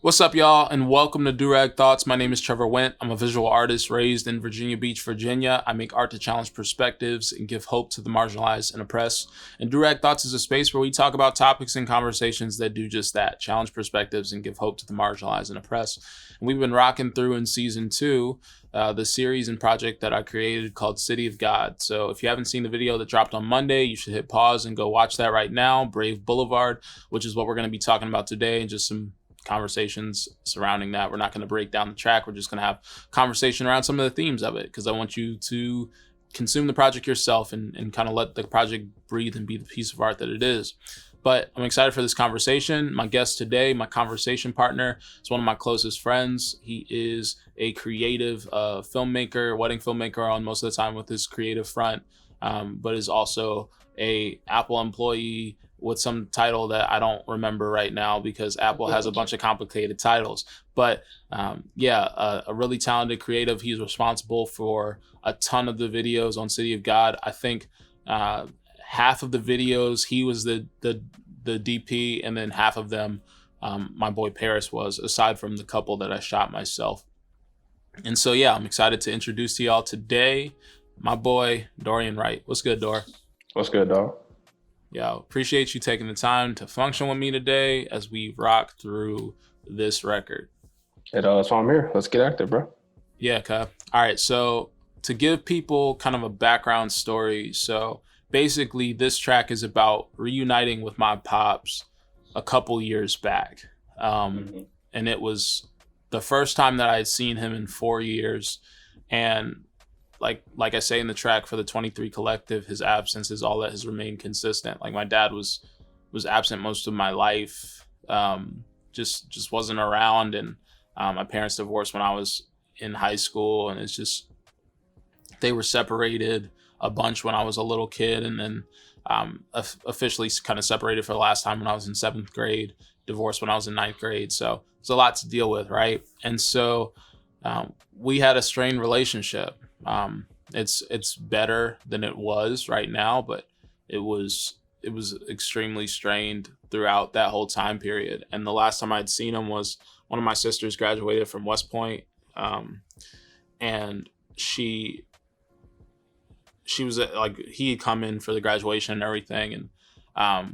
What's up, y'all, and welcome to Durag Thoughts. My name is Trevor Wendt. I'm a visual artist raised in Virginia Beach, Virginia. I make art to challenge perspectives and give hope to the marginalized and oppressed. And Durag Thoughts is a space where we talk about topics and conversations that do just that, challenge perspectives and give hope to the marginalized and oppressed. And we've been rocking through in season 2, the series and project that I created called City of God. So if you haven't seen the video that dropped on Monday, you should hit pause and go watch that right now, Brave Boulevard, which is what we're going to be talking about today, and just some conversations surrounding that. We're not going to break down the track. We're just going to have conversation around some of the themes of it, because I want you to consume the project yourself and kind of let the project breathe and be the piece of art that it is. But I'm excited for this conversation. My guest today, my conversation partner, is one of my closest friends. He is a creative filmmaker, wedding filmmaker on most of the time with his creative front, but is also a Apple employee with some title that I don't remember right now because Apple has a bunch of complicated titles. But a really talented creative. He's responsible for a ton of the videos on City of God. I think half of the videos he was the DP, and then half of them my boy Paris was, aside from the couple that I shot myself. And so I'm excited to introduce to y'all today my boy Dorian Wright. What's good, Dor? What's good, dog? Yeah, appreciate you taking the time to function with me today as we rock through this record. That's why I'm here. Let's get active, bro. Yeah, okay. All right, so to give people kind of a background story, so basically this track is about reuniting with my pops a couple years back. And it was the first time that I had seen him in 4 years. And like I say in the track for the 23 Collective, his absence is all that has remained consistent. Like, my dad was absent most of my life, just wasn't around, and my parents divorced when I was in high school, and it's just, they were separated a bunch when I was a little kid, and then officially kind of separated for the last time when I was in 7th grade, divorced when I was in 9th grade. So there's a lot to deal with, right? And so we had a strained relationship. It's better than it was right now, but it was extremely strained throughout that whole time period. And the last time I'd seen him was one of my sisters graduated from West Point, and she was like, he had come in for the graduation and everything, and I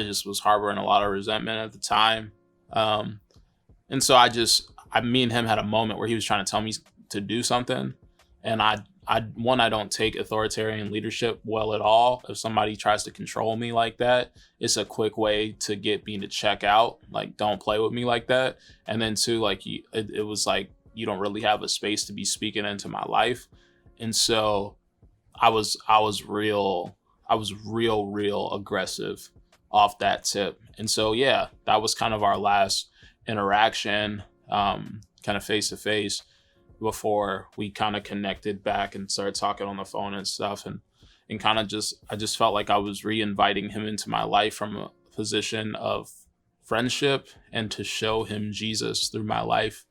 just was harboring a lot of resentment at the time, and so me and him had a moment where he was trying to tell me to do something. And I don't take authoritarian leadership well at all. If somebody tries to control me like that, it's a quick way to get me to check out. Like, don't play with me like that. And then 2, like, it was like, you don't really have a space to be speaking into my life. And so I was real aggressive off that tip. And so, that was kind of our last interaction, kind of face to face, before we kind of connected back and started talking on the phone and stuff, and kind of I just felt like I was re-inviting him into my life from a position of friendship, and to show him Jesus through my life,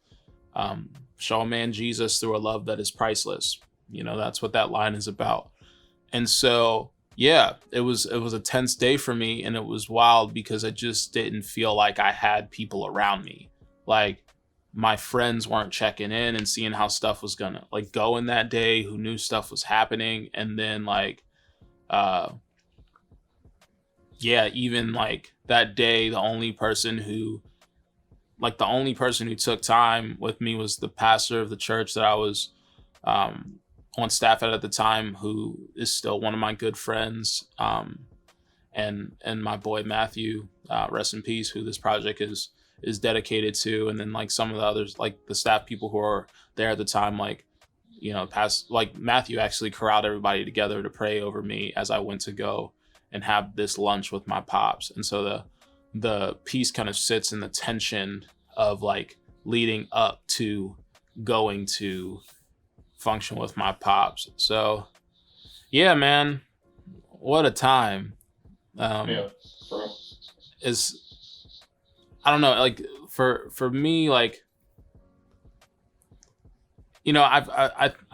show a man Jesus through a love that is priceless. That's what that line is about. And so it was a tense day for me, and it was wild because I just didn't feel like I had people around me. Like, my friends weren't checking in and seeing how stuff was gonna go in that day, who knew stuff was happening. And then even that day, the only person who took time with me was the pastor of the church that I was on staff at the time, who is still one of my good friends, and my boy Matthew, rest in peace, who this project is dedicated to. And then some of the others, the staff people who are there at the time, Matthew actually corralled everybody together to pray over me as I went to go and have this lunch with my pops. And so the piece kind of sits in the tension of leading up to going to function with my pops. So man, what a time. Is, I don't know, for me, I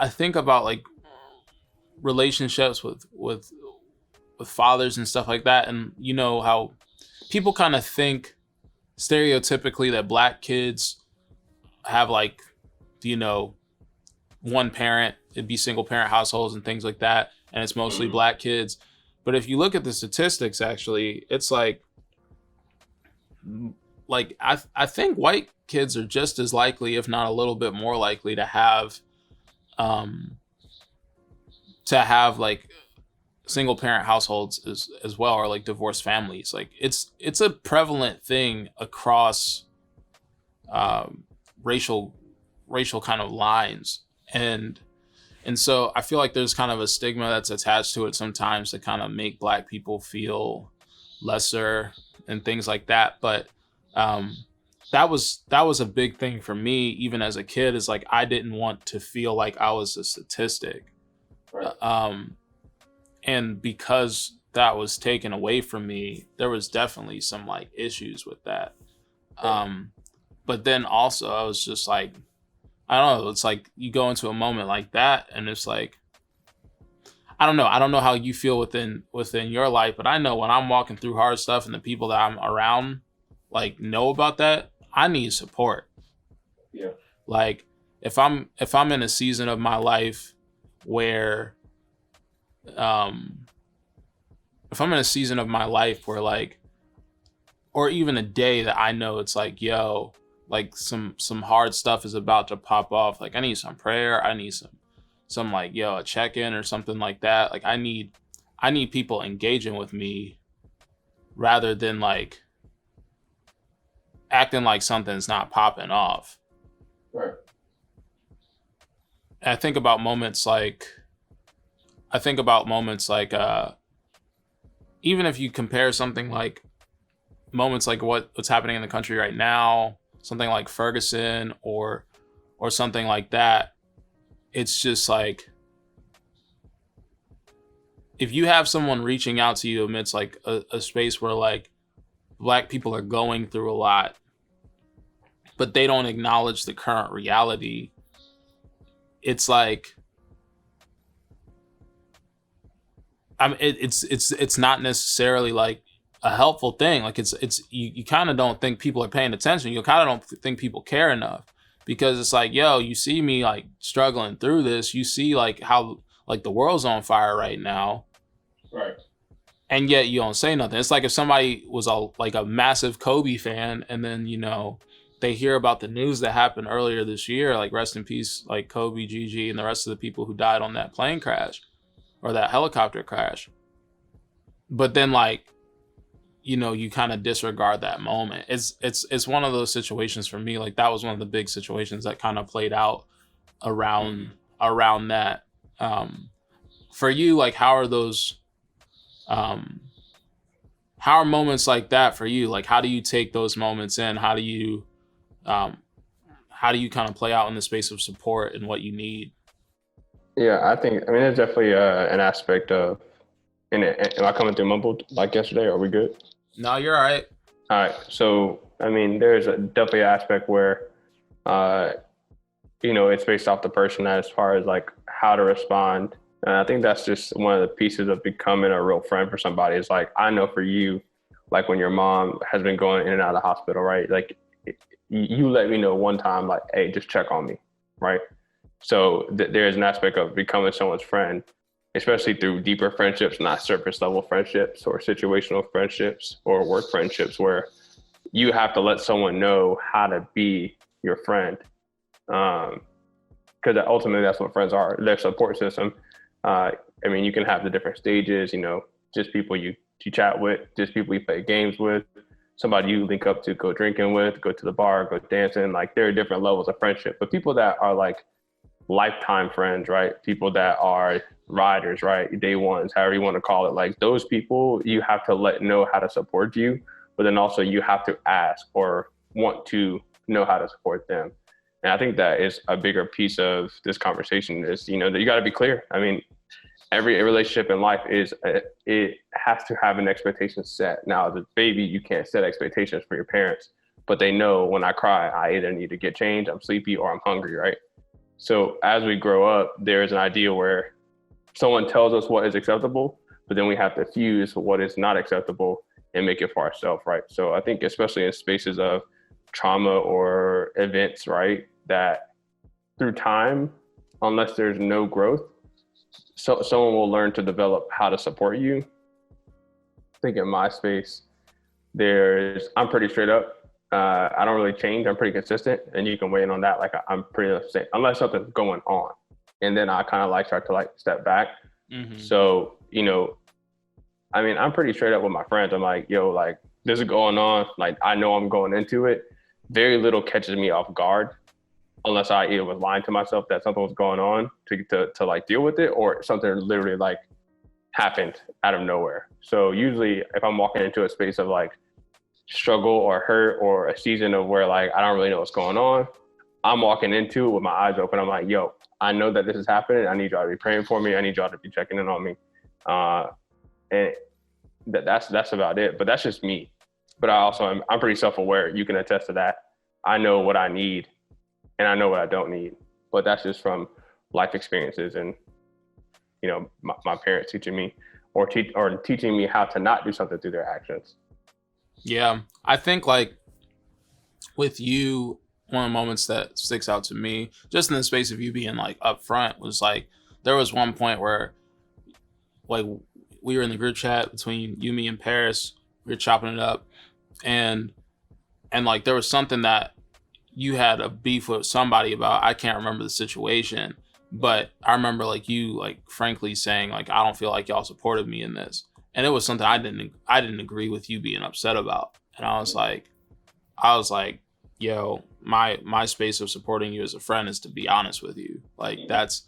think about relationships with fathers and stuff like that, and you know how people kind of think stereotypically that black kids have like, you know, one parent, it'd be single parent households and things like that, and it's mostly black kids. But if you look at the statistics, actually, it's like I think white kids are just as likely, if not a little bit more likely, to have like single parent households as well, or like divorced families. Like it's a prevalent thing across racial kind of lines, and so I feel like there's kind of a stigma that's attached to it sometimes to kind of make black people feel lesser and things like that. But that was a big thing for me even as a kid, is like I didn't want to feel like I was a statistic. Right. And because that was taken away from me, there was definitely some like issues with that. But then also I was just like, I don't know, it's like you go into a moment like that and it's like, I don't know how you feel within your life, but I know when I'm walking through hard stuff and the people that I'm around like know about that, I need support. Yeah. Like if I'm in a season of my life where if I'm in a season of my life where like, or even a day that I know it's like, yo, like some hard stuff is about to pop off, like I need some prayer, I need some like, yo, a check-in or something like that. Like I need people engaging with me rather than like acting like something's not popping off. Right. And I think about moments like even if you compare something like moments like what's happening in the country right now, something like Ferguson or something like that, it's just like if you have someone reaching out to you amidst like a space where like black people are going through a lot, but they don't acknowledge the current reality, it's like, I mean, it's not necessarily like a helpful thing. Like it's you kind of don't think people are paying attention. You kind of don't think people care enough, because it's like, yo, you see me like struggling through this. You see like how like the world's on fire right now, Right. and yet you don't say nothing. It's like if somebody was a massive Kobe fan, and then you know they hear about the news that happened earlier this year, like rest in peace, like Kobe, Gigi, and the rest of the people who died on that plane crash or that helicopter crash. But then like, you know, you kind of disregard that moment. It's one of those situations for me. Like that was one of the big situations that kind of played out around that. For you, like how are those how are moments like that for you? Like how do you take those moments in? How do you kind of play out in the space of support and what you need? Yeah, I mean, there's definitely an aspect of, am I coming through mumbled like yesterday? Are we good? No, you're all right. All right. So, I mean, there's definitely an aspect where, it's based off the person as far as like how to respond. And I think that's just one of the pieces of becoming a real friend for somebody. Is like, I know for you, like when your mom has been going in and out of the hospital, right? Like you let me know one time, like, hey, just check on me, right? So there's an aspect of becoming someone's friend, especially through deeper friendships, not surface level friendships or situational friendships or work friendships, where you have to let someone know how to be your friend. Because ultimately that's what friends are, their support system. I mean, you can have the different stages, just people you chat with, just people you play games with, somebody you link up to go drinking with, go to the bar, go dancing. Like there are different levels of friendship, but people that are like lifetime friends, right? People that are riders, right? Day ones, however you want to call it. Like those people, you have to know how to support you, but then also you have to ask or want to know how to support them. And I think that is a bigger piece of this conversation is, that you got to be clear. I mean, every relationship in life it has to have an expectation set. Now, as a baby, you can't set expectations for your parents, but they know when I cry, I either need to get changed, I'm sleepy, or I'm hungry, right? So as we grow up, there's an idea where someone tells us what is acceptable, but then we have to fuse what is not acceptable and make it for ourselves, right? So I think especially in spaces of trauma or events, right, that through time, unless there's no growth, so someone will learn to develop how to support you. I think in my space, I'm pretty straight up. I don't really change. I'm pretty consistent, and you can weigh in on that. Like I'm pretty the same, unless something's going on, and then I kind of like start to like step back. Mm-hmm. So I mean, I'm pretty straight up with my friends. I'm like, yo, like this is going on. Like I know I'm going into it. Very little catches me off guard, unless I either was lying to myself that something was going on to like deal with it, or something literally like happened out of nowhere. So usually, if I'm walking into a space of like struggle or hurt or a season of where like I don't really know what's going on, I'm walking into it with my eyes open. I'm like, yo, I know that this is happening. I need y'all to be praying for me. I need y'all to be checking in on me. And that's about it. But that's just me. But I'm pretty self-aware. You can attest to that. I know what I need and I know what I don't need. But that's just from life experiences and my parents teaching me or teaching me how to not do something through their actions. Yeah, I think like with you, one of the moments that sticks out to me, just in the space of you being like upfront, was like there was one point where like we were in the group chat between you, me, and Paris. We were chopping it up, and like there was something that you had a beef with somebody about. I can't remember the situation, but I remember like you like frankly saying like I don't feel like y'all supported me in this. And it was something I didn't agree with you being upset about. And I was like, yo, my space of supporting you as a friend is to be honest with you. Like that's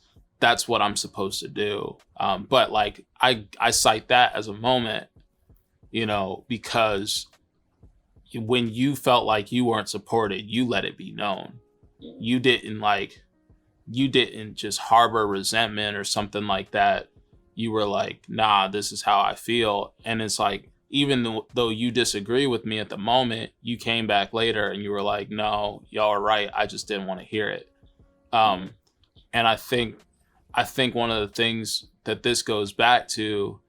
what I'm supposed to do. But like I cite that as a moment, because when you felt like you weren't supported, you let it be known. You didn't just harbor resentment or something like that. You were like, nah, this is how I feel. And it's like, even though you disagree with me at the moment, you came back later and you were like, no, y'all are right. I just didn't want to hear it. And I think one of the things that this goes back to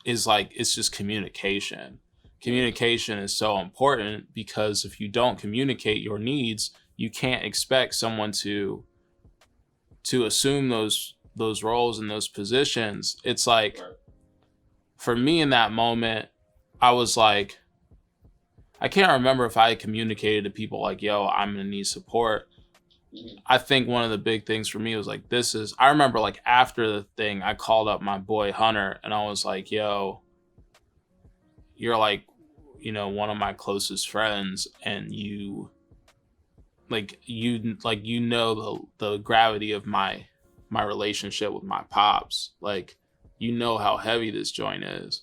is like, it's just communication. Communication is so important because if you don't communicate your needs, you can't expect someone to assume those roles and those positions. It's like, for me in that moment, I was like, I can't remember if I had communicated to people like, yo, I'm gonna need support. I think one of the big things for me was like, I remember like after the thing, I called up my boy Hunter and I was like, yo, you're like, one of my closest friends, and the gravity of my relationship with my pops. Like, how heavy this joint is,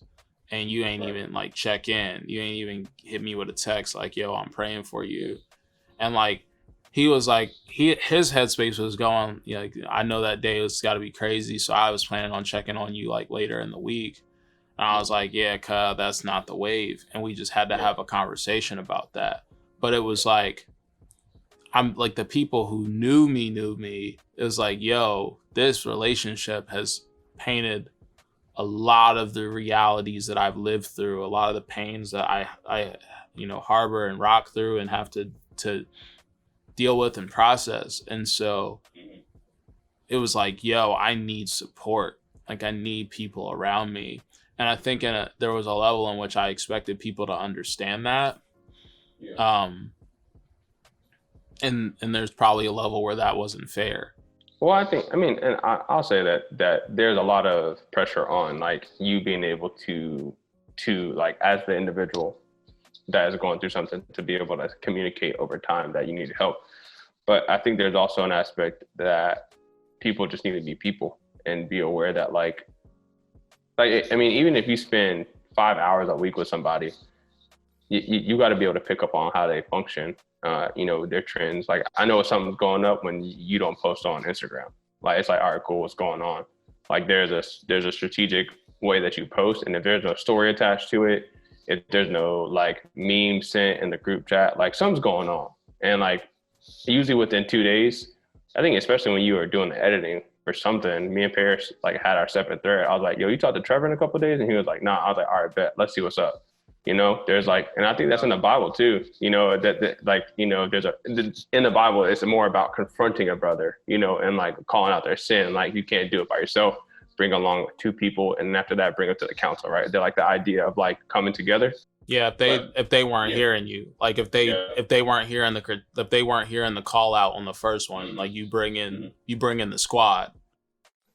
and you ain't even like check in. You ain't even hit me with a text like, yo, I'm praying for you. And like, he was like, his headspace was going, like, I know that day it's got to be crazy. So I was planning on checking on you like later in the week. And I was like, yeah, cuz that's not the wave. And we just had to have a conversation about that. But it was like, I'm like, the people who knew me, it was like, yo, this relationship has painted a lot of the realities that I've lived through, a lot of the pains that I harbor and rock through and have to deal with and process. And so it was like, yo, I need support. Like, I need people around me. And I think there was a level in which I expected people to understand that. Yeah. And there's probably a level where that wasn't fair. Well, and I'll say that there's a lot of pressure on like you being able to like, as the individual that is going through something, to be able to communicate over time that you need help. But I think there's also an aspect that people just need to be people and be aware that like, even if you spend 5 hours a week with somebody, you got to be able to pick up on how they function, their trends. Like, I know if something's going up when you don't post on Instagram. Like, it's like, all right, cool, what's going on? Like, there's a strategic way that you post, and if there's no story attached to it, if there's no like meme sent in the group chat, like something's going on. And like, usually within 2 days, I think especially when you are doing the editing, or something. Me and Paris like had our separate thread. I was like, yo, you talked to Trevor in a couple of days? And he was like, nah. I was like, all right, bet. Let's see what's up. You know, there's like, and I think that's in the Bible too, you know, that like, you know, in the Bible, it's more about confronting a brother, you know, and like calling out their sin. Like you can't do it by yourself, bring along two people. And after that, bring them to the council, right? They're like the idea of like coming together. Yeah, if they weren't hearing you, like if they weren't hearing the call out on the first one, like you bring in the squad.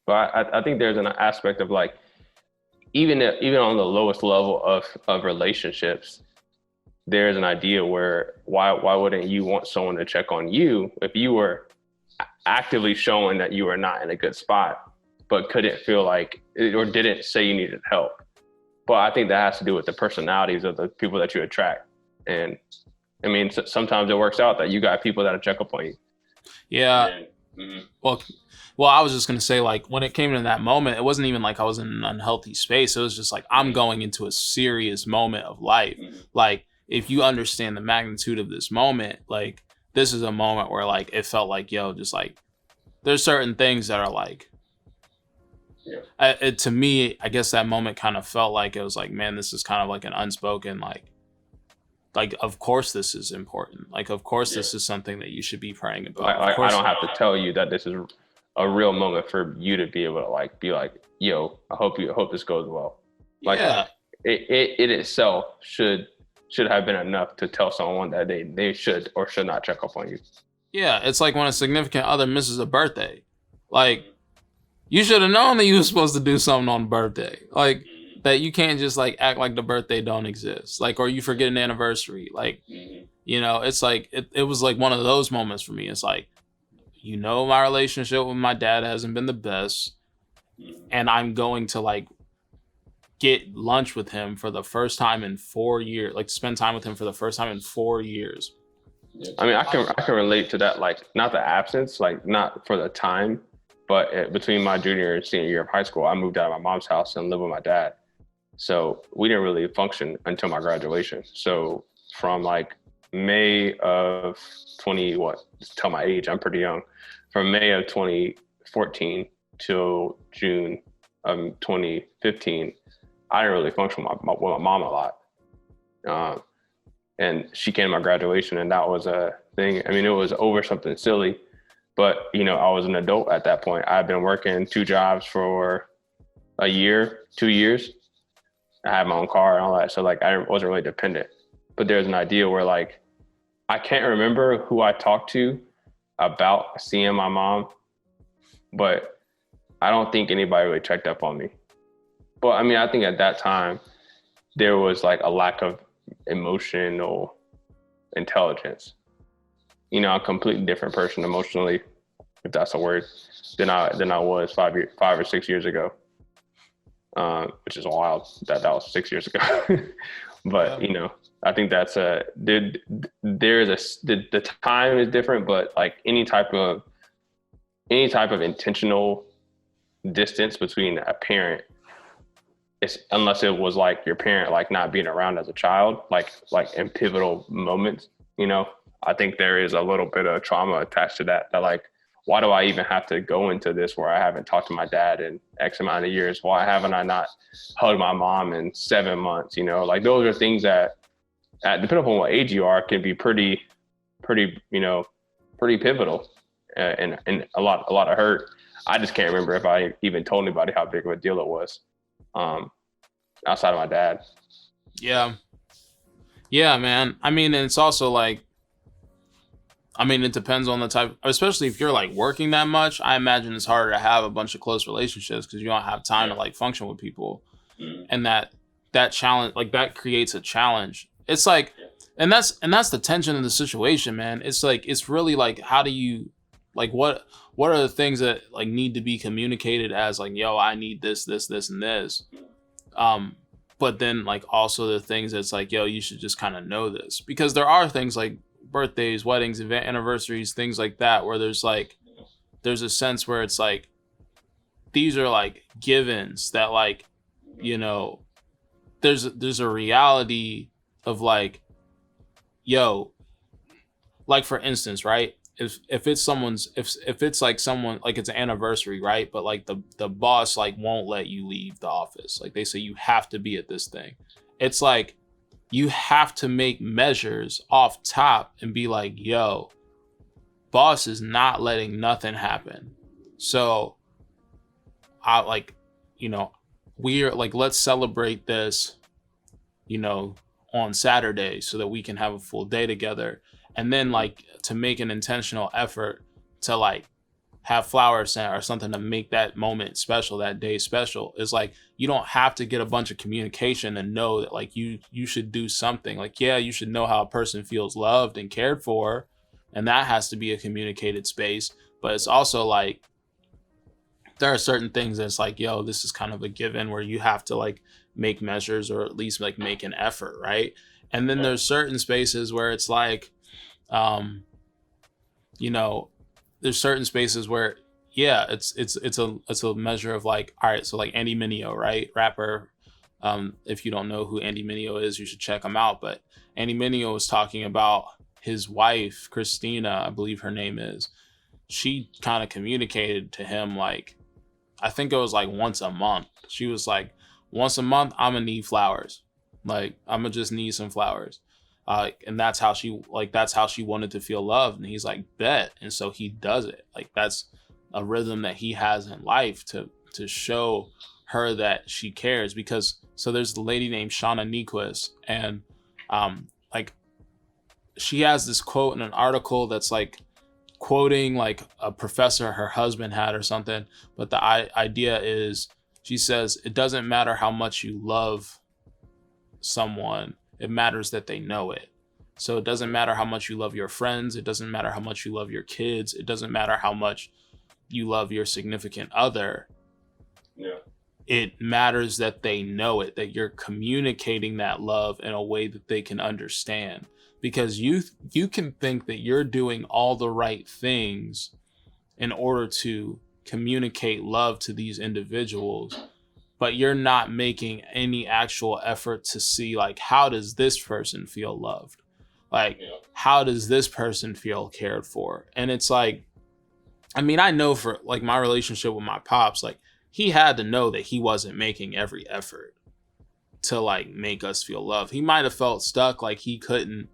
But I think there's an aspect of like, even on the lowest level of relationships, there's an idea where why wouldn't you want someone to check on you if you were actively showing that you were not in a good spot, but couldn't feel like or didn't say you needed help. But I think that has to do with the personalities of the people that you attract. And I mean, sometimes it works out that you got people that'll check up on you. Yeah. Well, I was just going to say, like, when it came to that moment, it wasn't even like I was in an unhealthy space. It was just like, I'm going into a serious moment of life. Like, if you understand the magnitude of this moment, like, this is a moment where, like, it felt like, yo, just like, there's certain things that are like, to me, I guess that moment kind of felt like it was like, man, this is kind of like an unspoken, like, of course this is important. Like, of course this is something that you should be praying about. Like I don't have to tell you that this is a real moment for you to be able to like be like, yo, I hope this goes well. Like it itself should have been enough to tell someone that they should or should not check up on you. Yeah, it's like when a significant other misses a birthday. Like, you should have known that you were supposed to do something on birthday. Like, that you can't just like act like the birthday don't exist. Like, or you forget an anniversary. Like, you know, it's like, it was like one of those moments for me. It's like, you know, my relationship with my dad hasn't been the best. And I'm going to like get lunch with him for the first time in 4 years. Like, spend time with him for the first time in 4 years. I mean, I can relate to that. Like, not the absence, like not for the time, but between my junior and senior year of high school, I moved out of my mom's house and lived with my dad. So we didn't really function until my graduation. So from like May of tell my age, I'm pretty young. From May of 2014 till June of 2015, I didn't really function with my mom a lot. And she came to my graduation, and that was a thing. I mean, it was over something silly, but you know, I was an adult at that point. I've been working 2 jobs for a year, 2 years. I had my own car and all that. So like, I wasn't really dependent, but there's an idea where like, I can't remember who I talked to about seeing my mom, but I don't think anybody really checked up on me. But I mean, I think at that time there was like a lack of emotional intelligence. You know, a completely different person emotionally, if that's a word, than I was 5 or 6 years ago. Which is wild that was 6 years ago. But you know, I think that's the time is different, but like any type of intentional distance between a parent, unless it was like your parent like not being around as a child, like in pivotal moments, you know, I think there is a little bit of trauma attached to that like, why do I even have to go into this where I haven't talked to my dad in X amount of years? Why haven't I not hugged my mom in 7 months? You know, like those are things that, depending upon what age you are, can be pretty pivotal and a lot of hurt. I just can't remember if I even told anybody how big of a deal it was, outside of my dad. Yeah, man. I mean, it's also like, I mean, it depends on the type, especially if you're like working that much. I imagine it's harder to have a bunch of close relationships because you don't have time to like function with people. And that challenge, like that creates a challenge. It's like, and that's the tension of the situation, man. It's like, it's really like, how do you, like, what are the things that like need to be communicated as like, yo, I need this, and this. But then like also the things that's like, yo, you should just kind of know this, because there are things like birthdays, weddings, event anniversaries, things like that, where there's a sense where it's like, these are like givens that like, you know, there's a reality of like, yo, like for instance, right? if it's someone's if it's like someone like it's an anniversary, right? But like the boss like won't let you leave the office. Like they say you have to be at this thing. It's like you have to make measures off top and be like, yo, boss is not letting nothing happen. So I like, you know, we're like, let's celebrate this, you know, on Saturday so that we can have a full day together. And then like to make an intentional effort to like have flowers sent or something to make that moment special, that day special. Is like you don't have to get a bunch of communication and know that like you should do something. Like, yeah, you should know how a person feels loved and cared for, and that has to be a communicated space. But it's also like there are certain things that's like, yo, this is kind of a given where you have to like make measures or at least like make an effort, right? And then there's certain spaces where it's like, you know, there's certain spaces where, yeah, it's a measure of like, all right, so like Andy Mineo, right, rapper. If you don't know who Andy Mineo is, you should check him out. But Andy Mineo was talking about his wife, Christina, I believe her name is. She kind of communicated to him like, I think it was like once a month. She was like, once a month, I'm gonna need flowers. Like, I'm gonna just need some flowers. And that's how she wanted to feel loved. And he's like, bet. And so he does it. Like, that's a rhythm that he has in life to show her that she cares. Because so there's a lady named Shauna Nequist, and like she has this quote in an article that's like quoting like a professor her husband had or something. But the idea is, she says, it doesn't matter how much you love someone, it matters that they know it. So it doesn't matter how much you love your friends, it doesn't matter how much you love your kids, it doesn't matter how much you love your significant other. Yeah. It matters that they know it, that you're communicating that love in a way that they can understand. Because you can think that you're doing all the right things in order to communicate love to these individuals, but you're not making any actual effort to see like, how does this person feel loved? Like, how does this person feel cared for? And it's like, I mean, I know for like my relationship with my pops, like he had to know that he wasn't making every effort to like make us feel loved. He might have felt stuck, like he couldn't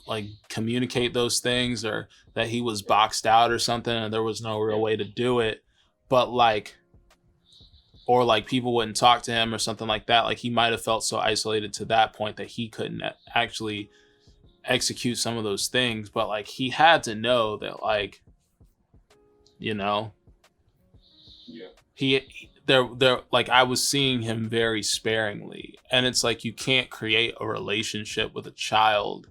like communicate those things, or that he was boxed out or something and there was no real way to do it. But like, or like people wouldn't talk to him or something like that. Like he might have felt so isolated to that point that he couldn't actually execute some of those things. But like he had to know that, like, you know, there like I was seeing him very sparingly. And it's like, you can't create a relationship with a child,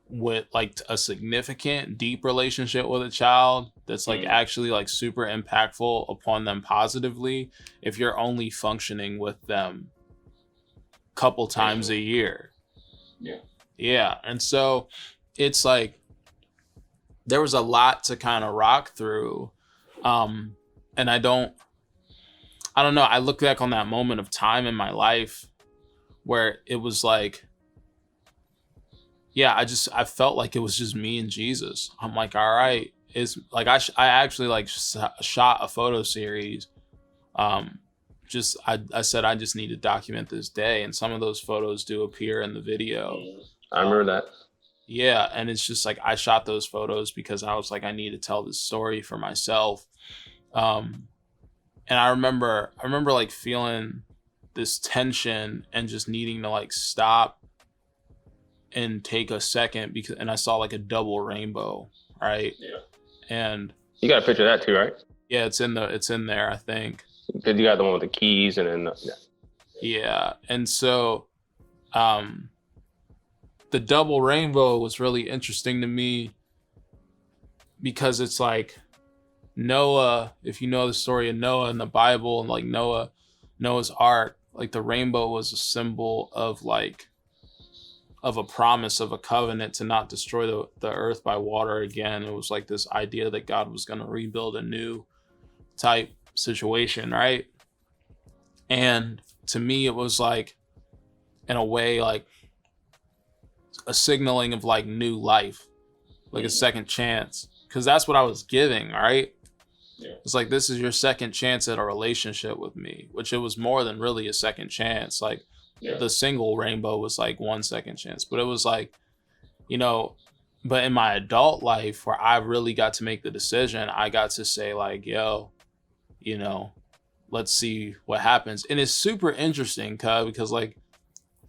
with like a significant deep relationship with a child that's like actually like super impactful upon them positively, if you're only functioning with them a couple times a year. Yeah. And so it's like there was a lot to kind of rock through. And I don't know. I look back on that moment of time in my life where it was like, yeah, I felt like it was just me and Jesus. I'm like, all right. It's like, I actually like shot a photo series. I said, I just need to document this day. And some of those photos do appear in the video. I remember that. Yeah. And it's just like, I shot those photos because I was like, I need to tell this story for myself. And I remember like feeling this tension and just needing to like stop and take a second, and I saw like a double rainbow, right? Yeah. And you got a picture of that too, right? Yeah, it's in there, I think. Because you got the one with the keys and then yeah. And so the double rainbow was really interesting to me because it's like Noah, if you know the story of Noah in the Bible, and like Noah's Ark, like the rainbow was a symbol of like of a promise of a covenant to not destroy the earth by water again. It was like this idea that God was going to rebuild a new type situation, right? And to me, it was like, in a way, like a signaling of like new life, like a second chance, because that's what I was giving, right? Yeah. It's like, this is your second chance at a relationship with me, which it was more than really a second chance. Like the single rainbow was like 1 second chance, but it was like, you know, but in my adult life where I really got to make the decision, I got to say like, yo, you know, let's see what happens. And it's super interesting because like,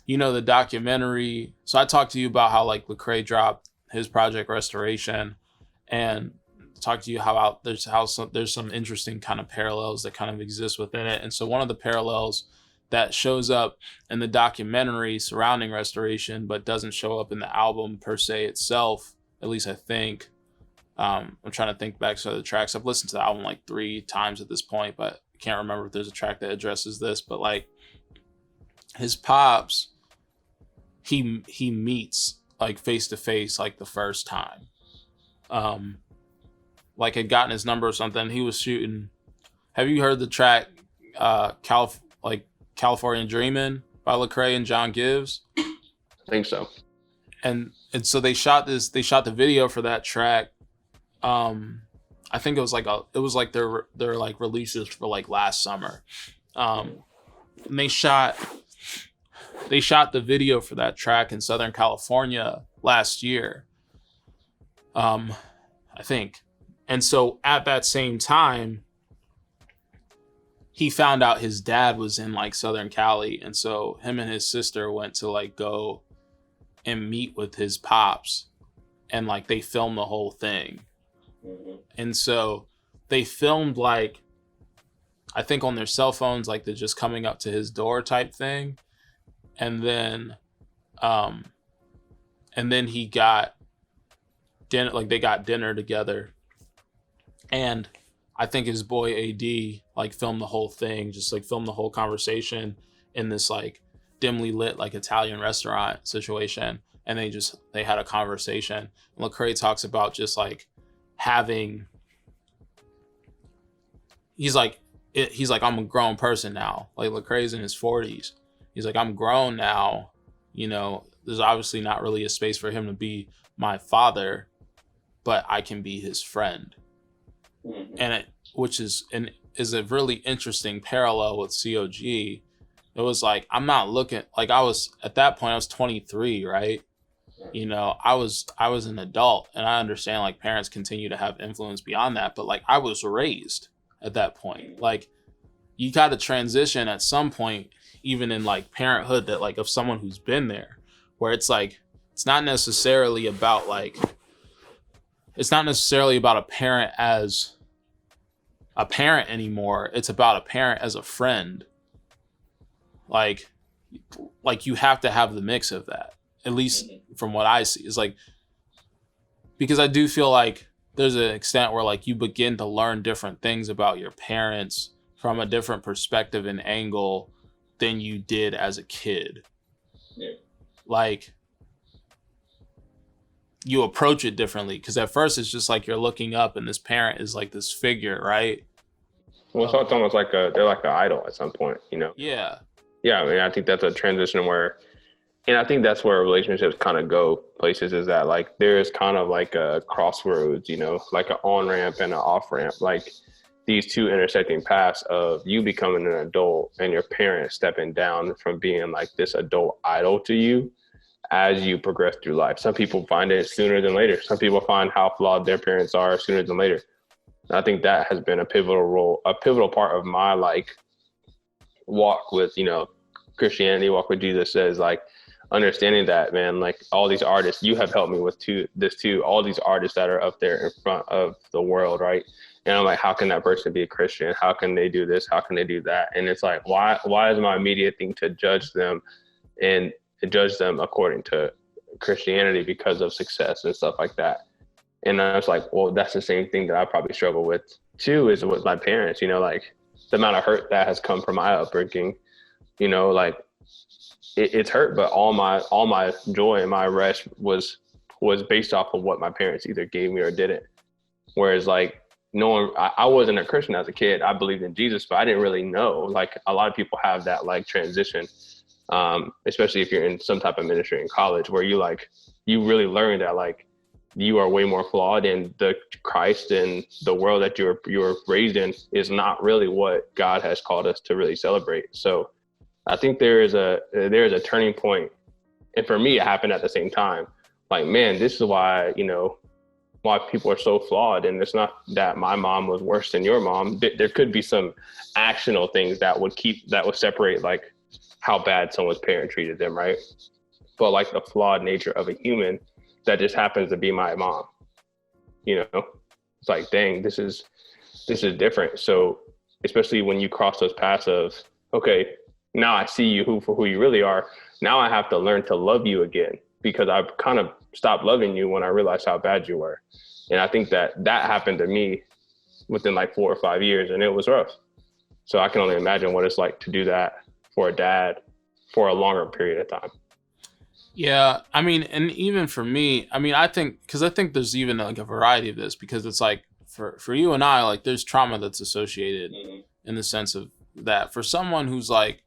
you know, the documentary. So I talked to you about how like Lecrae dropped his project Restoration, and talk to you how there's some interesting kind of parallels that kind of exist within it. And so one of the parallels that shows up in the documentary surrounding Restoration but doesn't show up in the album per se itself, at least I think, I'm trying to think back to the tracks. I've listened to the album like 3 times at this point, but I can't remember if there's a track that addresses this. But like his pops, he meets like face to face like the first time, like had gotten his number or something. He was shooting. Have you heard the track California Dreamin' by Lecrae and John Gibbs? I think so. And so they shot the video for that track. I think it was like their like releases for like last summer. And they shot the video for that track in Southern California last year. I think. And so at that same time, he found out his dad was in like Southern Cali. And so him and his sister went to like go and meet with his pops, and like they filmed the whole thing. And so they filmed like, I think on their cell phones, like they're just coming up to his door type thing. And then he got dinner, like they got dinner together. And I think his boy AD like filmed the whole thing, just like filmed the whole conversation in this like dimly lit like Italian restaurant situation. And they had a conversation. And Lecrae talks about just like having, he's like, I'm a grown person now. Like Lecrae's in his 40s. He's like, I'm grown now. You know, there's obviously not really a space for him to be my father, but I can be his friend. And which is a really interesting parallel with COG. It was like, I'm not looking, like I was, at that point I was 23, right? You know, I was an adult, and I understand like parents continue to have influence beyond that, but like I was raised at that point. Like you got to transition at some point, even in like parenthood, that like of someone who's been there, where it's like, it's not necessarily about a parent as a parent anymore. It's about a parent as a friend. Like you have to have the mix of that, at least from what I see. Is like, because I do feel like there's an extent where like you begin to learn different things about your parents from a different perspective and angle than you did as a kid. Yeah. Like you approach it differently, because at first it's just like you're looking up and this parent is like this figure, right? Well, it's almost like they're like an idol at some point, you know? Yeah. Yeah, I mean, I think that's a transition and I think that's where relationships kind of go places, is that like there's kind of like a crossroads, you know, like an on-ramp and an off-ramp, like these two intersecting paths of you becoming an adult and your parents stepping down from being like this adult idol to you as you progress through life. Some people find it sooner than later. Some people find how flawed their parents are sooner than later. And I think that has been a pivotal part of my like walk with, you know, Christianity, walk with Jesus, says like understanding that, man, like all these artists, you have helped me with all these artists that are up there in front of the world, right? And I'm like, how can that person be a Christian? How can they do this? How can they do that? And it's like, why is my immediate thing to judge them and to judge them according to Christianity because of success and stuff like that? And I was like, well, that's the same thing that I probably struggle with too, is with my parents, you know, like the amount of hurt that has come from my upbringing, you know, like it's hurt, but all my joy and my rest was based off of what my parents either gave me or didn't. Whereas like I wasn't a Christian as a kid. I believed in Jesus, but I didn't really know. Like a lot of people have that like transition especially if you're in some type of ministry in college, where you really learn that like you are way more flawed, and the Christ and the world that you're raised in is not really what God has called us to really celebrate. So I think there is a turning point, and for me, it happened at the same time. Like, man, this is why why people are so flawed, and it's not that my mom was worse than your mom. There could be some actional things that would separate like how bad someone's parent treated them, right? But like the flawed nature of a human that just happens to be my mom, it's like, dang, this is different. So especially when you cross those paths of, okay, now I see you for who you really are. Now I have to learn to love you again, because I've kind of stopped loving you when I realized how bad you were. And I think that happened to me within like 4 or 5 years, and it was rough. So I can only imagine what it's like to do that for a dad for a longer period of time. Yeah, I mean, and even for me, I mean, I think there's even like a variety of this, because it's like for you and I, like there's trauma that's associated in the sense of that for someone who's like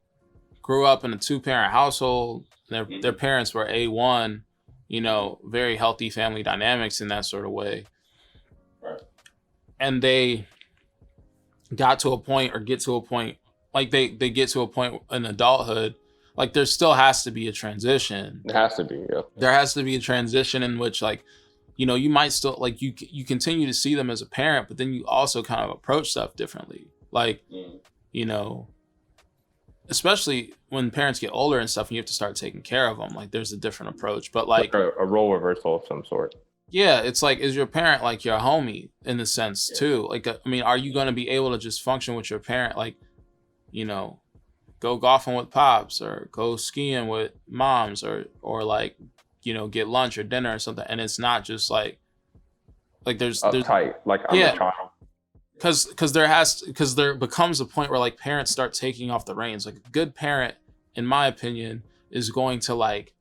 grew up in a 2-parent household, their parents were A1, very healthy family dynamics in that sort of way. Right. And they got to a point, or get to a point, like they get to a point in adulthood, like there still has to be a transition. It has to be, yeah. There has to be a transition in which, like, you might still, like, you continue to see them as a parent, but then you also kind of approach stuff differently. Like, especially when parents get older and stuff and you have to start taking care of them, like there's a different approach. But like a role reversal of some sort. Yeah, it's like, is your parent like your homie in the sense too? Like, I mean, are you going to be able to just function with your parent? Like, go golfing with pops, or go skiing with moms, or like, get lunch or dinner or something. And it's not just like there's uptight, like I'm a child. Because there becomes a point where like parents start taking off the reins. Like a good parent, in my opinion, is going to like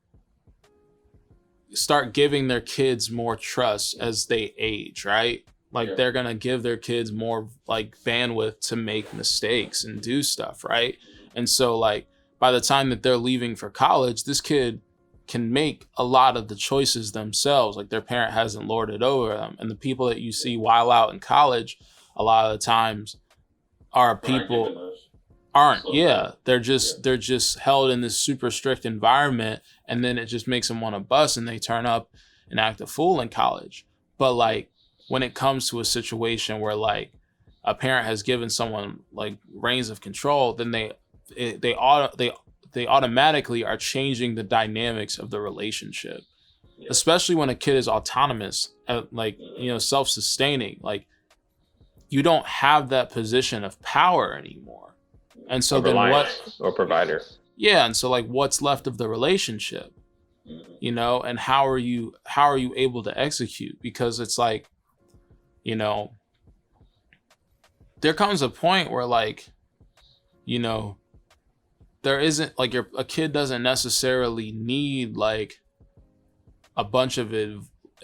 start giving their kids more trust as they age, right? Like they're gonna give their kids more like bandwidth to make mistakes and do stuff, right? And so like by the time that they're leaving for college, this kid can make a lot of the choices themselves. Like their parent hasn't lorded over them. And the people that you see while out in college, a lot of the times are people they're just held in this super strict environment, and then it just makes them want to bust, and they turn up and act a fool in college. But like when it comes to a situation where like a parent has given someone like reins of control, then they automatically are changing the dynamics of the relationship, especially when a kid is autonomous, like self-sustaining. Like you don't have that position of power anymore, and so then what? Or provider. Yeah, and so like what's left of the relationship, and how are you able to execute? Because it's like, there comes a point where like, there isn't like a kid doesn't necessarily need like a bunch of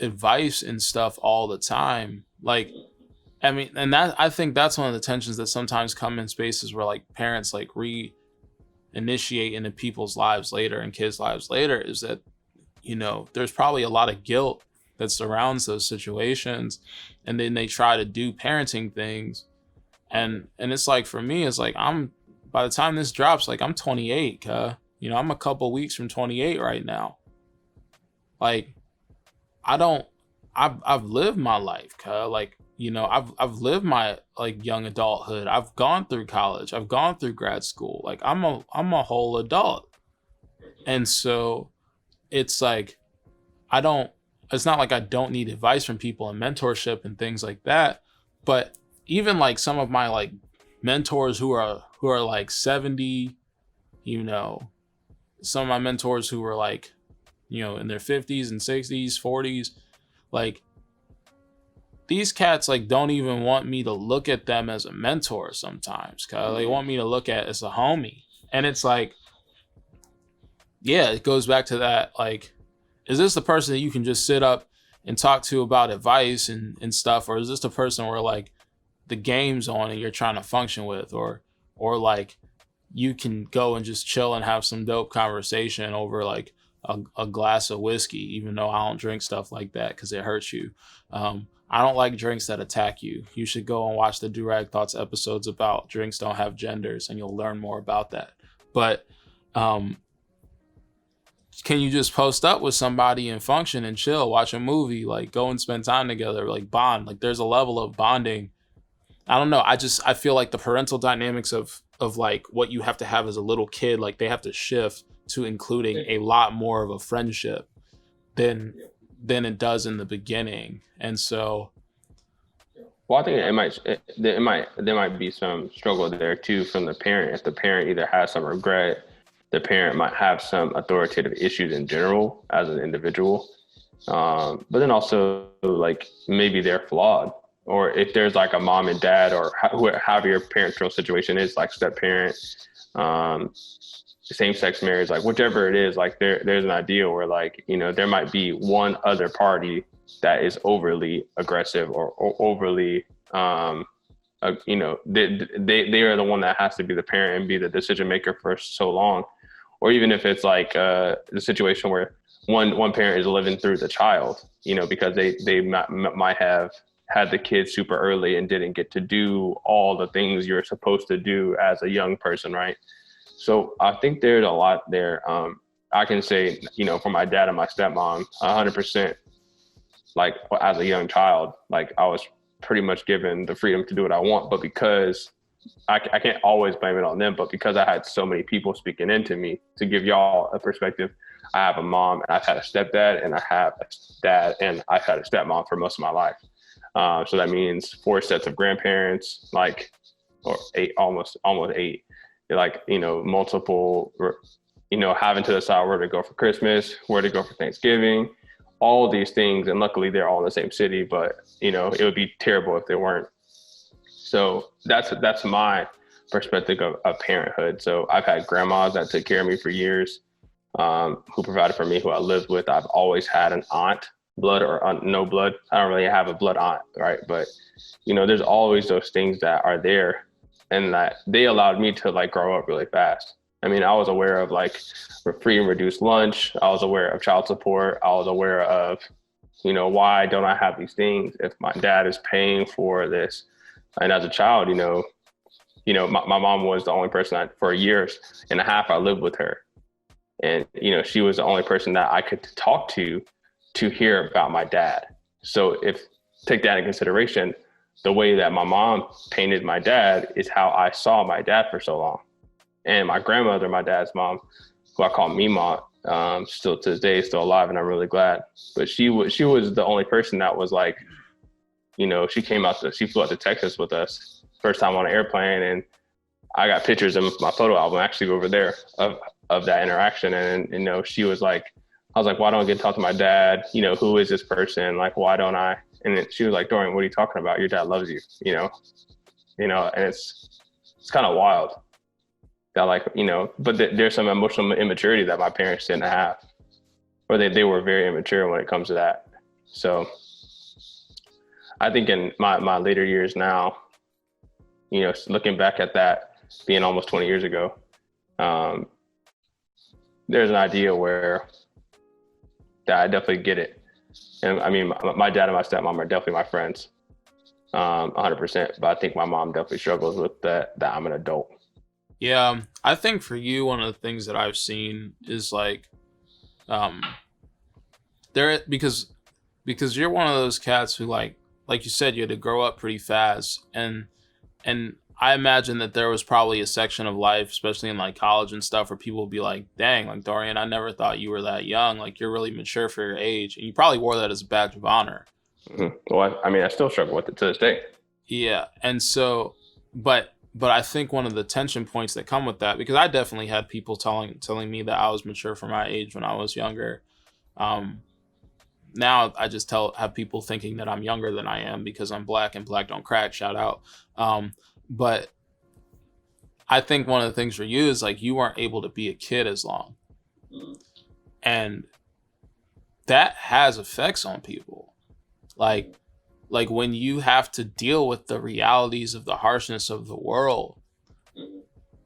advice and stuff all the time. Like, I mean, and I think that's one of the tensions that sometimes come in spaces where like parents like reinitiate into people's lives later and kids' lives later, is that, there's probably a lot of guilt that surrounds those situations, and then they try to do parenting things. And it's like, for me, it's like, by the time this drops, like I'm 28, I'm a couple weeks from 28 right now. Like, I've lived my life, like, I've lived my like young adulthood. I've gone through college. I've gone through grad school. Like I'm a whole adult. And so it's like, it's not like I don't need advice from people and mentorship and things like that. But even like some of my like mentors who are like 70, some of my mentors who were like, in their 50s and 60s, 40s, like these cats like don't even want me to look at them as a mentor sometimes, cause they want me to look at as a homie. And it's like, yeah, it goes back to that, like, is this the person that you can just sit up and talk to about advice and stuff, or is this the person where like the game's on and you're trying to function with, or like you can go and just chill and have some dope conversation over like a glass of whiskey, even though I don't drink stuff like that because it hurts you. I don't like drinks that attack you. You should go and watch the Durag Thoughts episodes about drinks don't have genders, and you'll learn more about that. But can you just post up with somebody and function and chill, watch a movie, like go and spend time together, like bond? Like there's a level of bonding. I don't know. I feel like the parental dynamics of like what you have to have as a little kid, like they have to shift to including a lot more of a friendship than it does in the beginning. And so, well, I think there might be some struggle there too from the parent. If the parent either has some regret, the parent might have some authoritative issues in general as an individual, but then also like maybe they're flawed, or if there's like a mom and dad or however your parental situation is, like step parent, same-sex marriage, like whichever it is, like there's an idea where like, you know, there might be one other party that is overly aggressive or overly, you know, they are the one that has to be the parent and be the decision maker for so long. Or even if it's like the situation where one parent is living through the child, you know, because they might have had the kid super early and didn't get to do all the things you're supposed to do as a young person, right? So I think there's a lot there. I can say, you know, for my dad and my stepmom, 100%, like as a young child, like I was pretty much given the freedom to do what I want, but because I can't always blame it on them, but because I had so many people speaking into me. To give y'all a perspective, I have a mom and I've had a stepdad, and I have a dad and I've had a stepmom for most of my life. So that means 4 sets of grandparents, like, or 8, almost 8, like, you know, multiple, you know, having to decide where to go for Christmas, where to go for Thanksgiving, all these things. And luckily they're all in the same city, but you know, it would be terrible if they weren't. So that's my perspective of parenthood. So I've had grandmas that took care of me for years, who provided for me, who I lived with. I've always had an aunt, blood or no blood. I don't really have a blood aunt, right? But you know, there's always those things that are there, and that they allowed me to like grow up really fast. I mean, I was aware of like free and reduced lunch. I was aware of child support. I was aware of, you know, why don't I have these things if my dad is paying for this? And as a child, you know, my mom was the only person for years and a half I lived with her. And, you know, she was the only person that I could talk to hear about my dad. So take that in consideration, the way that my mom painted my dad is how I saw my dad for so long. And my grandmother, my dad's mom, who I call Mima, still to this day, still alive, and I'm really glad. But she was the only person that was like, you know, she flew out to Texas with us, first time on an airplane, and I got pictures of my photo album actually over there of that interaction. And you know, she was like, I was like, why don't I get to talk to my dad? You know, who is this person? Like, why don't I? And then she was like, Dorian, what are you talking about? Your dad loves you, you know, and it's kind of wild that, like, you know, but there's some emotional immaturity that my parents didn't have, or they were very immature when it comes to that. So I think in my later years now, you know, looking back at that being almost 20 years ago, there's an idea where that I definitely get it. And I mean, my dad and my stepmom are definitely my friends, 100%. But I think my mom definitely struggles with that I'm an adult. Yeah, I think for you, one of the things that I've seen is like, because you're one of those cats who like you said, you had to grow up pretty fast, and I imagine that there was probably a section of life, especially in like college and stuff, where people would be like, dang, like, Dorian, I never thought you were that young. Like, you're really mature for your age. And you probably wore that as a badge of honor. Mm-hmm. Well, I mean, I still struggle with it to this day. Yeah. And so, but I think one of the tension points that come with that, because I definitely had people telling me that I was mature for my age when I was younger. Now I just have people thinking that I'm younger than I am because I'm black, and black don't crack, shout out. But I think one of the things for you is like, you weren't able to be a kid as long. And that has effects on people. Like when you have to deal with the realities of the harshness of the world,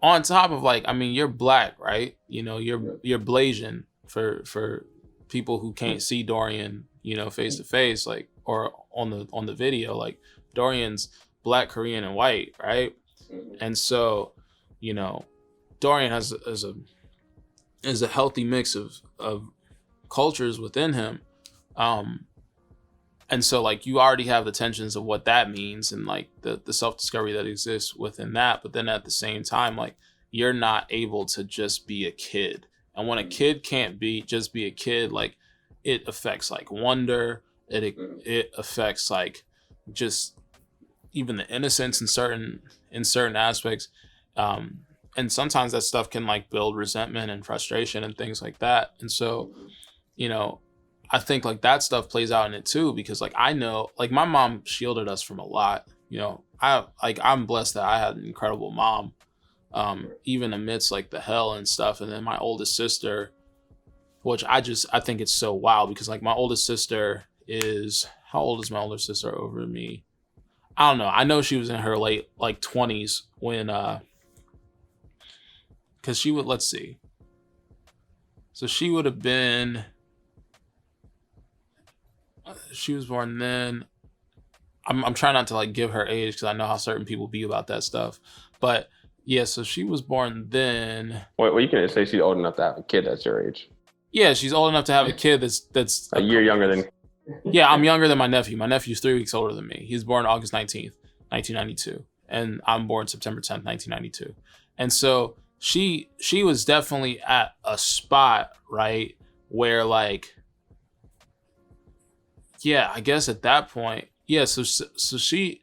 on top of like, I mean, you're black, right? You know, you're Blasian for people who can't see Dorian, you know, face to face, like, or on the video, like Dorian's black, Korean, and white, right? And so, you know, Dorian has a healthy mix of cultures within him. And so like you already have the tensions of what that means and like the self-discovery that exists within that. But then at the same time, like you're not able to just be a kid. And when a kid can't just be a kid, like it affects like wonder. It affects like just even the innocence in certain aspects. And sometimes that stuff can like build resentment and frustration and things like that. And so, you know, I think like that stuff plays out in it too, because like I know like my mom shielded us from a lot. You know, I'm blessed that I had an incredible mom, even amidst like the hell and stuff. And then my oldest sister, which I think it's so wild because like my oldest sister is, how old is my older sister over me? I don't know. I know she was in her late like 20s when because she would, let's see. So she would have been, she was born then. I'm trying not to like give her age because I know how certain people be about that stuff. But yeah, so she was born then. Well, you can say she's old enough to have a kid that's your age. Yeah, she's old enough to have a kid that's a year younger than. Yeah, I'm younger than my nephew. My nephew's 3 weeks older than me. He was born August 19th, 1992. And I'm born September 10th, 1992. And so she was definitely at a spot, right, where like, yeah, I guess at that point, yeah, so she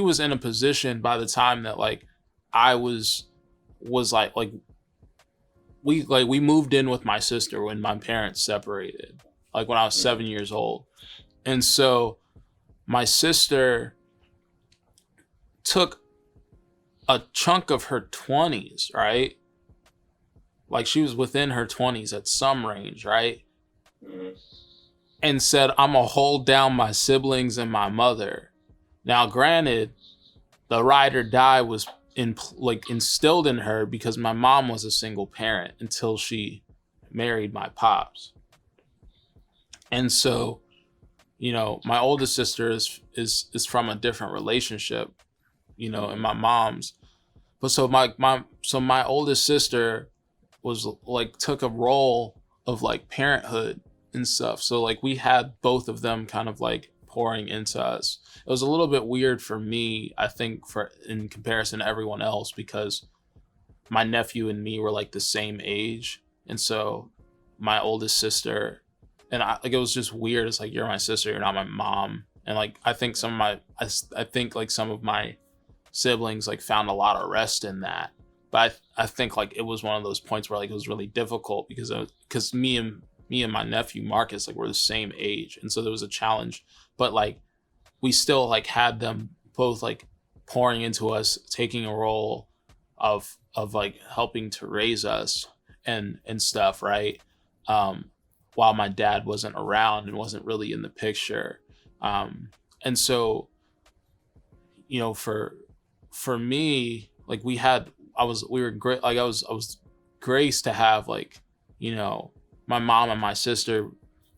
was in a position by the time that like I was like we moved in with my sister when my parents separated, like when I was 7 years old. And so my sister took a chunk of her 20s, right? Like she was within her 20s at some range, right? And said, I'm gonna hold down my siblings and my mother. Now, granted, the ride or die was instilled in her because my mom was a single parent until she married my pops. And so, you know, my oldest sister is from a different relationship, you know, and my mom's. But so my oldest sister was like took a role of like parenthood and stuff. So like we had both of them kind of like pouring into us. It was a little bit weird for me, I think, in comparison to everyone else, because my nephew and me were like the same age. And so my oldest sister, and it was just weird. It's like, you're my sister, you're not my mom. And like, I think some of my siblings like found a lot of rest in that. But I think like it was one of those points where like it was really difficult because me and my nephew Marcus, like, we're the same age, and so there was a challenge. But like we still like had them both like pouring into us, taking a role of like helping to raise us and stuff, right? While my dad wasn't around and wasn't really in the picture. And so, you know, for me, like I was graced to have like, you know, my mom and my sister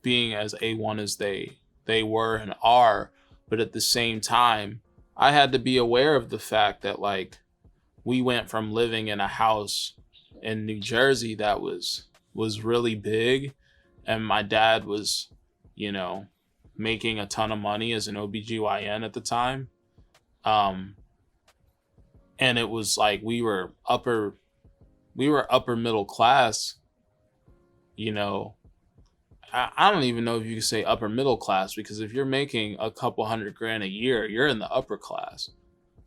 being as A1 as they were and are. But at the same time, I had to be aware of the fact that like we went from living in a house in New Jersey that was really big, and my dad was, you know, making a ton of money as an OBGYN at the time. And it was like we were upper middle class, you know. I don't even know if you could say upper middle class, because if you're making a couple $100,000 a year, you're in the upper class.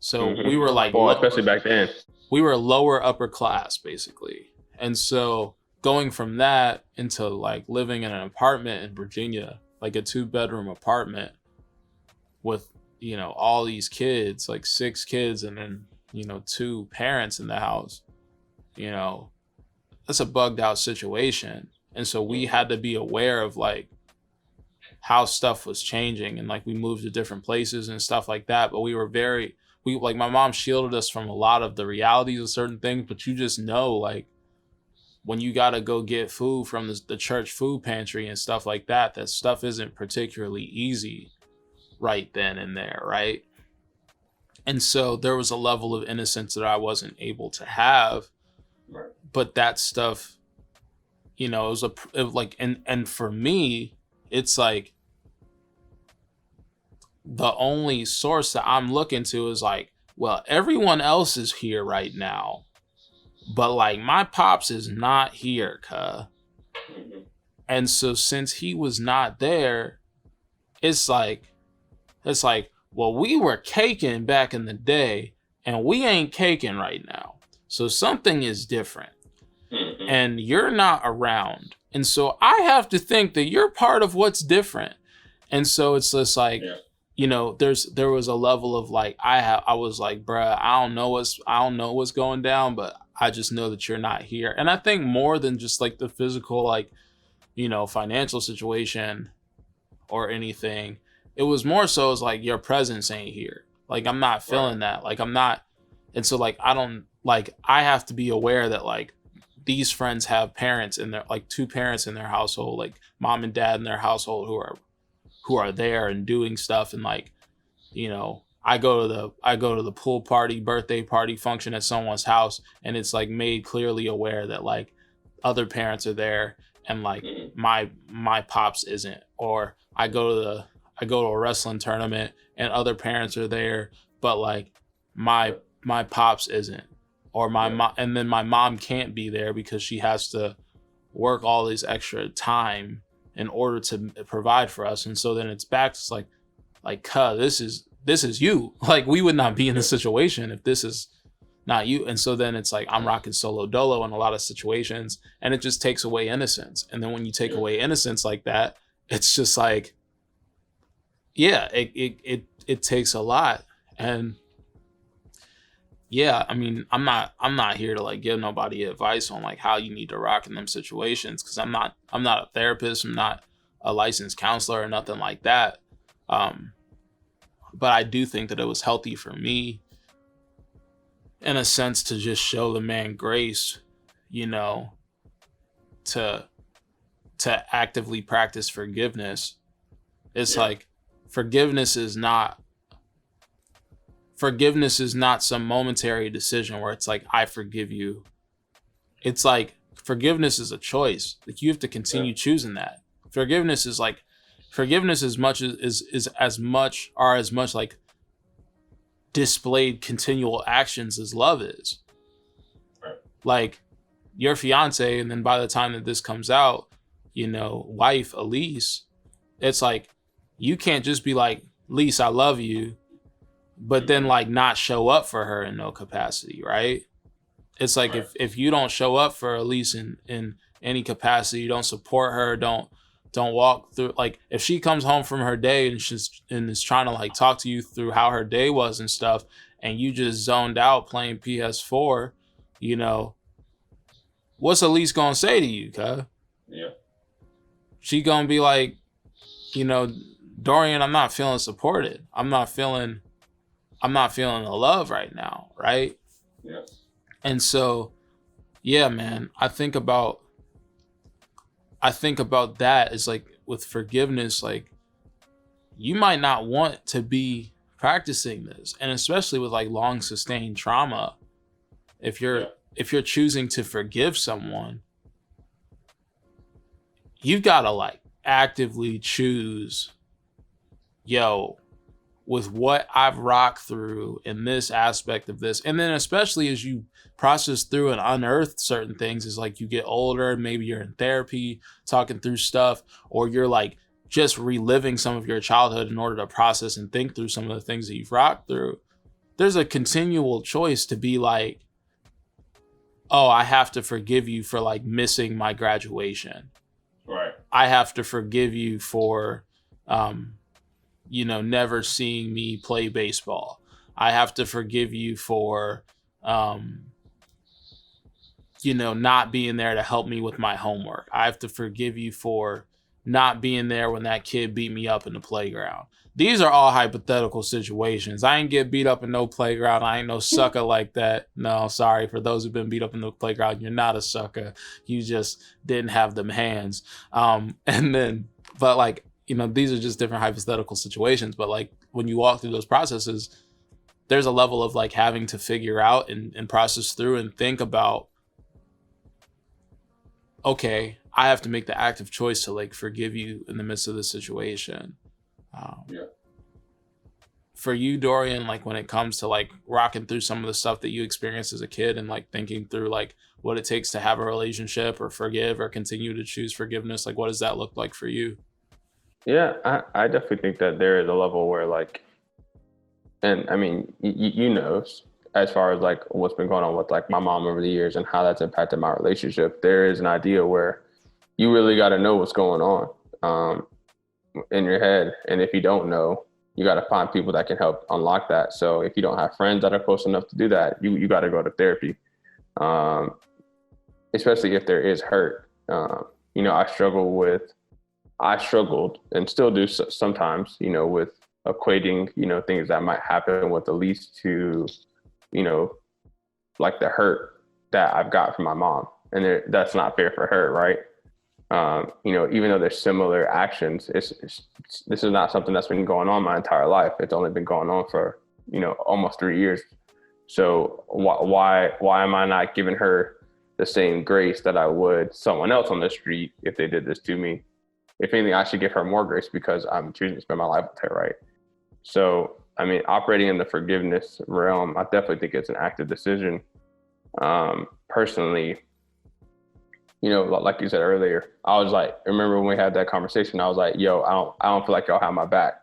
So we were like, well, especially back then, we were lower upper class basically. And so going from that into like living in an apartment in Virginia, like a 2-bedroom apartment with, you know, all these kids, like 6 kids, and then, you know, 2 parents in the house, you know, that's a bugged out situation. And so we had to be aware of like how stuff was changing, and like we moved to different places and stuff like that. But we like my mom shielded us from a lot of the realities of certain things, but you just know, like, when you got to go get food from the church food pantry and stuff like that, that stuff isn't particularly easy right then and there, right? And so there was a level of innocence that I wasn't able to have. Right. But that stuff, you know, and for me, it's like the only source that I'm looking to is like, well, everyone else is here right now, but like my pops is not here, cuh. Mm-hmm. And so since he was not there, it's like, well, we were caking back in the day and we ain't caking right now. So something is different. Mm-hmm. And you're not around. And so I have to think that you're part of what's different. And so it's just like, you know, there was a level of like, I was like, bruh, I don't know what's going down, but I just know that you're not here. And I think more than just like the physical, like, you know, financial situation or anything, it was more so as like your presence ain't here. Like, I'm not feeling that. Like, I'm not. And so like, I have to be aware that like these friends have parents in their, like, two parents in their household, like mom and dad in their household who are there and doing stuff. And like, you know, I go to the pool party, birthday party, function at someone's house, and it's like made clearly aware that like other parents are there and like my pops isn't. Or I go to a wrestling tournament and other parents are there, but like my pops isn't. Or my mom, and then my mom can't be there because she has to work all this extra time in order to provide for us. And so then it's back to like, cuh, this is you. Like, we would not be in this situation if this is not you. And so then it's like, I'm rocking solo dolo in a lot of situations, and it just takes away innocence. And then when you take away innocence like that, it's just like, yeah, it takes a lot. And yeah, I mean, I'm not here to like give nobody advice on like how you need to rock in them situations, because I'm not a therapist, I'm not a licensed counselor or nothing like that. But I do think that it was healthy for me, in a sense, to just show the man grace, you know, to actively practice forgiveness. It's like forgiveness is not some momentary decision where it's like, I forgive you. It's like forgiveness is a choice. Like, you have to continue choosing that. Forgiveness is as much like displayed continual actions as love is. Right. Like your fiance, and then by the time that this comes out, you know, wife Elise, it's like, you can't just be like, Elise, I love you, but then like not show up for her in no capacity, right? It's like, if you don't show up for Elise in any capacity, you don't support her, don't walk through, like, if she comes home from her day and is trying to like talk to you through how her day was and stuff, and you just zoned out playing PS4, you know, what's Elise gonna say to you, cuh? Yeah. She gonna be like, you know, Dorian, I'm not feeling supported. I'm not feeling the love right now, right? Yeah. And so, yeah, man, I think about that as like with forgiveness, like, you might not want to be practicing this, and especially with like long sustained trauma, if you're choosing to forgive someone, you've got to like actively choose, yo, with what I've rocked through in this aspect of this. And then especially as you process through and unearth certain things, is like you get older, maybe you're in therapy talking through stuff, or you're like just reliving some of your childhood in order to process and think through some of the things that you've rocked through. There's a continual choice to be like, oh, I have to forgive you for like missing my graduation. Right. I have to forgive you for, you know, never seeing me play baseball. I have to forgive you for, you know, not being there to help me with my homework. I have to forgive you for not being there when that kid beat me up in the playground. These are all hypothetical situations. I ain't get beat up in no playground. I ain't no sucker like that. No, sorry. For those who've been beat up in the playground, you're not a sucker. You just didn't have them hands. But like, these are just different hypothetical situations. But like when you walk through those processes, there's a level of like having to figure out and process through and think about, okay, I have to make the active choice to like forgive you in the midst of this situation. For you, Dorian, like when it comes to like rocking through some of the stuff that you experienced as a kid and like thinking through like what it takes to have a relationship or forgive or continue to choose forgiveness, like what does that look like for you? Yeah, I definitely think that there is a level where like, and I mean, as far as like what's been going on with like my mom over the years and how that's impacted my relationship, there is an idea where you really got to know what's going on in your head. And if you don't know, you got to find people that can help unlock that. So if you don't have friends that are close enough to do that, you got to go to therapy, especially if there is hurt. I struggled and still do sometimes, with equating, things that might happen with the least to, like the hurt that I've got from my mom. And that's not fair for her, right? Even though there's similar actions, this is not something that's been going on my entire life. It's only been going on for, almost 3 years. So why am I not giving her the same grace that I would someone else on the street if they did this to me? If anything, I should give her more grace because I'm choosing to spend my life with her, right? So, I mean, operating in the forgiveness realm, I definitely think it's an active decision. Personally, like you said earlier, I was like, remember when we had that conversation, I was like, yo, I don't feel like y'all have my back.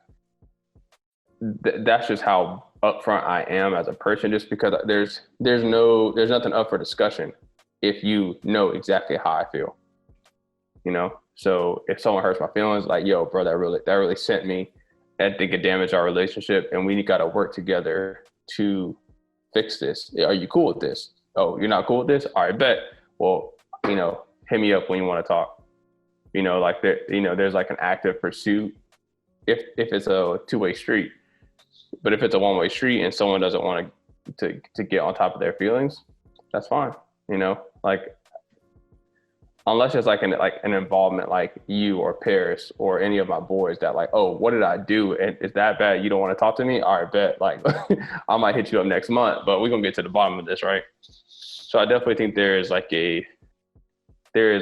That's just how upfront I am as a person, just because there's nothing up for discussion if you know exactly how I feel, So if someone hurts my feelings, like, yo, bro, that really sent me, I think it damaged our relationship and we got to work together to fix this. Are you cool with this? Oh, you're not cool with this? All right, bet. Well, hit me up when you want to talk. Like there's like an active pursuit if it's a two-way street. But if it's a one-way street and someone doesn't want to get on top of their feelings, that's fine. Like unless it's like an involvement like you or Paris or any of my boys that like, oh, what did I do? And is that bad? You don't want to talk to me? All right, bet. Like I might hit you up next month, but we're gonna get to the bottom of this, right? So I definitely think there is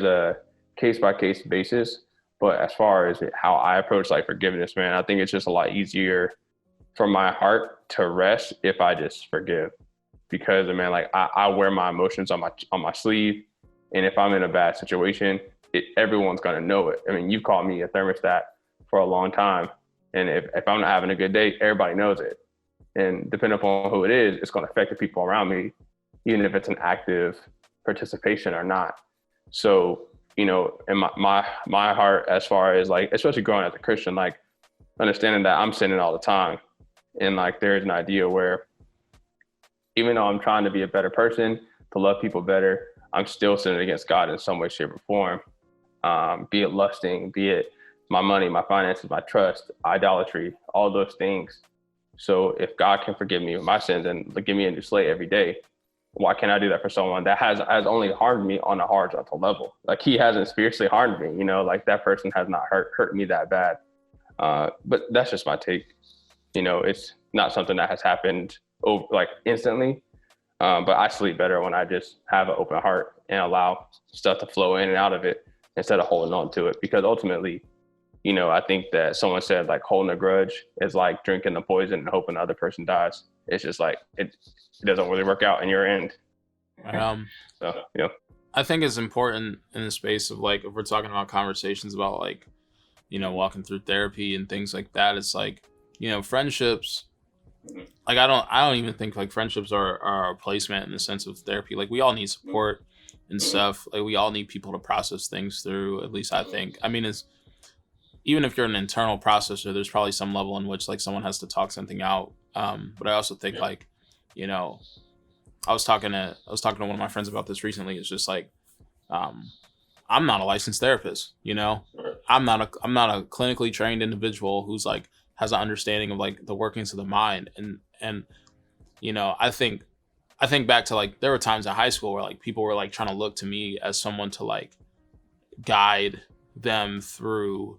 a case-by-case basis, but as far as how I approach like forgiveness, man, I think it's just a lot easier for my heart to rest if I just forgive, because man, like I wear my emotions on my sleeve, and if I'm in a bad situation, everyone's gonna know it. I mean, you've called me a thermostat for a long time, and if I'm not having a good day, everybody knows it, and depending upon who it is, it's gonna affect the people around me, even if it's an active participation or not. So, in my heart, as far as like, especially growing as a Christian, like understanding that I'm sinning all the time. And like, there's an idea where even though I'm trying to be a better person, to love people better, I'm still sinning against God in some way, shape, or form. Be it lusting, be it my money, my finances, my trust, idolatry, all those things. So if God can forgive me of my sins and give me a new slate every day, why can't I do that for someone that has only harmed me on a horizontal level? Like he hasn't spiritually harmed me, like that person has not hurt me that bad. But that's just my take. It's not something that has happened over like instantly. But I sleep better when I just have an open heart and allow stuff to flow in and out of it instead of holding on to it. Because ultimately, I think that someone said like holding a grudge is like drinking the poison and hoping the other person dies. It's just like it doesn't really work out in your end. So yeah, I think it's important in the space of like, if we're talking about conversations about like, walking through therapy and things like that, it's like, friendships, like I don't even think like friendships are a replacement in the sense of therapy. Like we all need support and stuff. Like we all need people to process things through, at least I think. I mean, it's even if you're an internal processor, there's probably some level in which like someone has to talk something out. But I also think like, I was talking to one of my friends about this recently. It's just like, I'm not a licensed therapist, I'm not a clinically trained individual who's like has an understanding of like the workings of the mind. And you know, I think back to like there were times in high school where like people were like trying to look to me as someone to like guide them through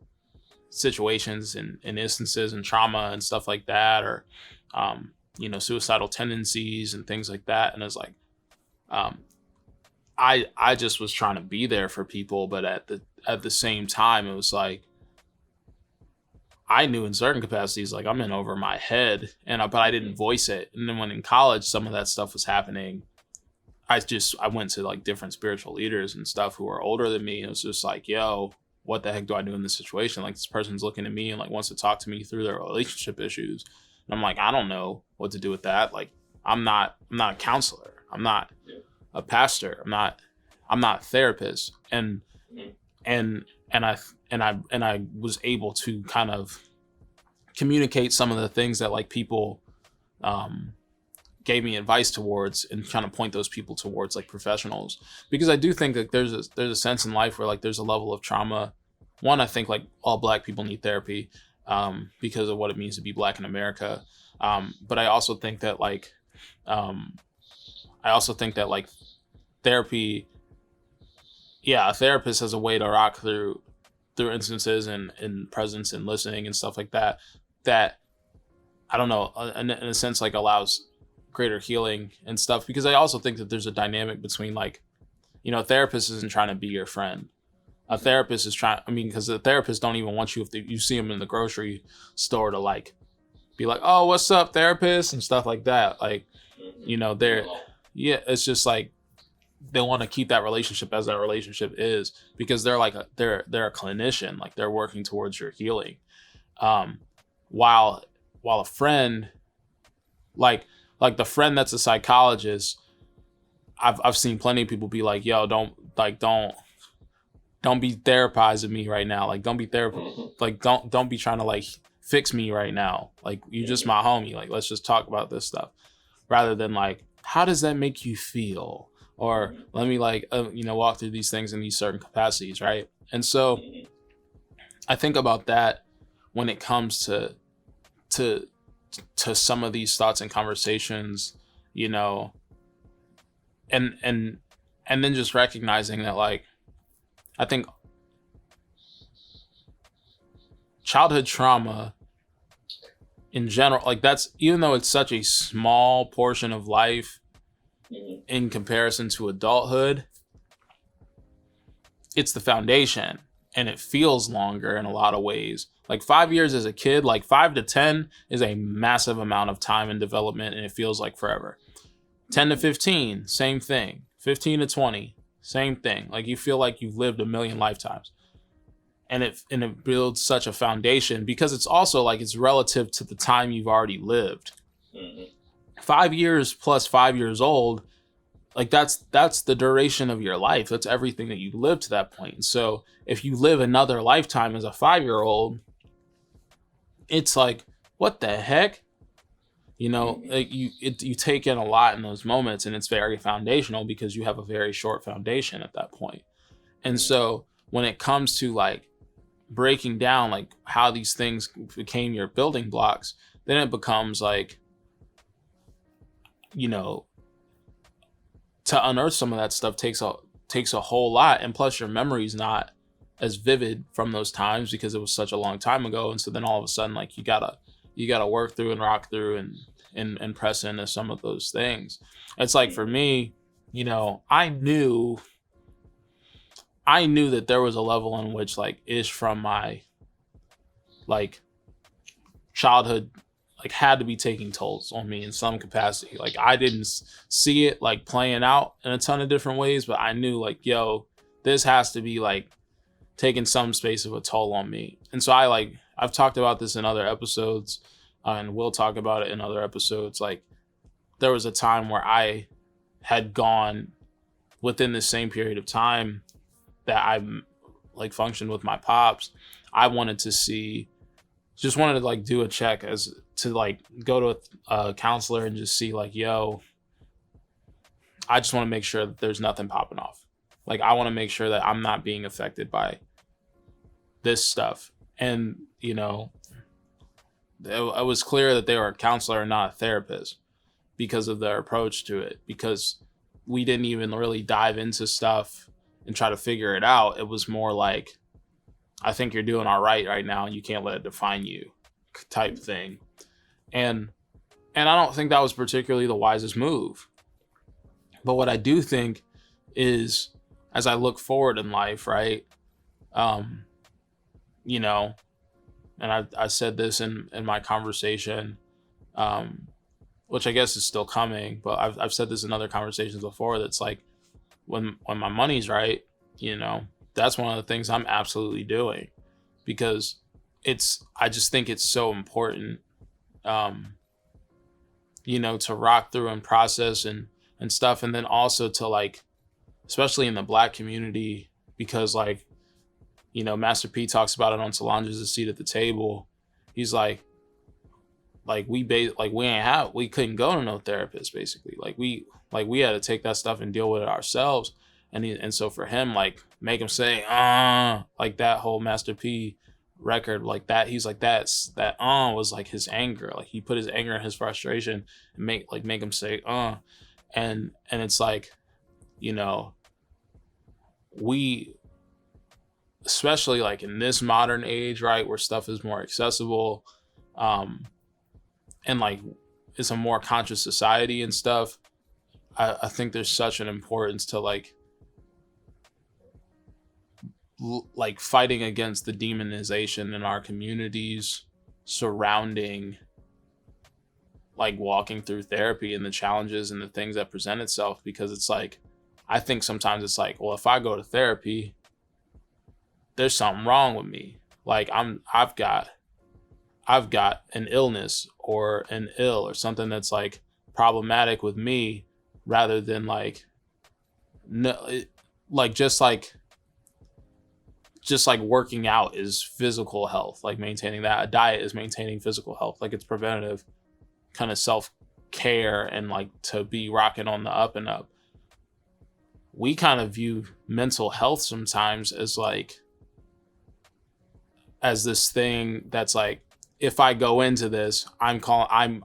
situations and instances and trauma and stuff like that, or you know, suicidal tendencies and things like that. And it's like I just was trying to be there for people, but at the same time it was like I knew in certain capacities like I'm in over my head, but I didn't voice it. And then when in college some of that stuff was happening, I went to like different spiritual leaders and stuff who were older than me. It was just like, yo, what the heck do I do in this situation? Like this person's looking at me and like wants to talk to me through their relationship issues. And I'm like, I don't know what to do with that. Like I'm not a counselor. I'm not a pastor. I'm not a therapist. And I was able to kind of communicate some of the things that like people gave me advice towards, and kind of point those people towards like professionals, because I do think that there's a sense in life where like there's a level of trauma. One, I think like all Black people need therapy because of what it means to be Black in America. But I also think that like therapy, yeah, a therapist has a way to rock through instances and presence and listening and stuff like that I don't know, in a sense like allows greater healing and stuff. Because I also think that there's a dynamic between like, you know, a therapist isn't trying to be your friend. A therapist is trying, I mean, because the therapists don't even want you, if you see them in the grocery store, to like be like, oh, what's up, therapist, and stuff like that. Like, you know, yeah, it's just like they want to keep that relationship as that relationship is, because they're like they're a clinician, like they're working towards your healing. While a friend, like the friend that's a psychologist, I've seen plenty of people be like, yo, don't be therapizing me right now. Like, don't be like, don't be trying to like fix me right now. Like, you just my homie. Like, let's just talk about this stuff, rather than like, how does that make you feel? Or let me like, you know, walk through these things in these certain capacities. Right. And so I think about that when it comes to some of these thoughts and conversations, you know, and then just recognizing that like, I think childhood trauma in general, like that's, even though it's such a small portion of life in comparison to adulthood, it's the foundation, and it feels longer in a lot of ways. Like 5 years as a kid, like 5 to 10 is a massive amount of time and development, and it feels like forever. 10 to 15, same thing. 15 to 20, same thing. Like you feel like you've lived a million lifetimes. And it builds such a foundation, because it's also like it's relative to the time you've already lived. 5 years plus 5 years old, like that's the duration of your life. That's everything that you lived to that point. And so if you live another lifetime as a 5-year-old, it's like, what the heck? You know, like you take in a lot in those moments, and it's very foundational because you have a very short foundation at that point. And so when it comes to like breaking down like how these things became your building blocks, then it becomes like, you know, to unearth some of that stuff takes a whole lot. And plus your memory's not as vivid from those times because it was such a long time ago. And so then all of a sudden, like you gotta work through and rock through and press into some of those things. It's like, for me, you know, I knew that there was a level in which like ish from my like childhood like had to be taking tolls on me in some capacity. Like I didn't see it like playing out in a ton of different ways, but I knew like, yo, this has to be like taking some space of a toll on me. And so I've talked about this in other episodes, and we'll talk about it in other episodes. Like there was a time where I had gone within the same period of time that I like functioned with my pops. I wanted to like do a check as to like go to a counselor and just see like, yo, I just want to make sure that there's nothing popping off. Like I want to make sure that I'm not being affected by this stuff. And, you know, it was clear that they were a counselor and not a therapist because of their approach to it, because we didn't even really dive into stuff and try to figure it out. It was more like, I think you're doing all right now, and you can't let it define you type thing. And I don't think that was particularly the wisest move. But what I do think is, as I look forward in life, right, you know, and I said this in my conversation, which I guess is still coming, but I've said this in other conversations before, that's like, when my money's right, you know, that's one of the things I'm absolutely doing, because I just think it's so important, you know, to rock through and process and stuff. And then also to, like, especially in the Black community, because, like, you know, Master P talks about it on Solange's A Seat at the Table. He's like we couldn't go to no therapist, basically. Like we had to take that stuff and deal with it ourselves. And so for him, like, make him say, like that whole Master P record, like that, he's like, that was like his anger. Like, he put his anger and his frustration and make him say, and it's like, you know, we, especially like in this modern age, right, where stuff is more accessible, and like it's a more conscious society and stuff, I think there's such an importance to like fighting against the demonization in our communities surrounding like walking through therapy and the challenges and the things that present itself. Because it's like, I think sometimes it's like, well, if I go to therapy, there's something wrong with me. Like I've got an illness or an ill or something that's like problematic with me, rather than like, no, just like working out is physical health, like maintaining that. A diet is maintaining physical health. Like, it's preventative kind of self-care, and like to be rocking on the up and up. We kind of view mental health sometimes as this thing that's like, if I go into this, I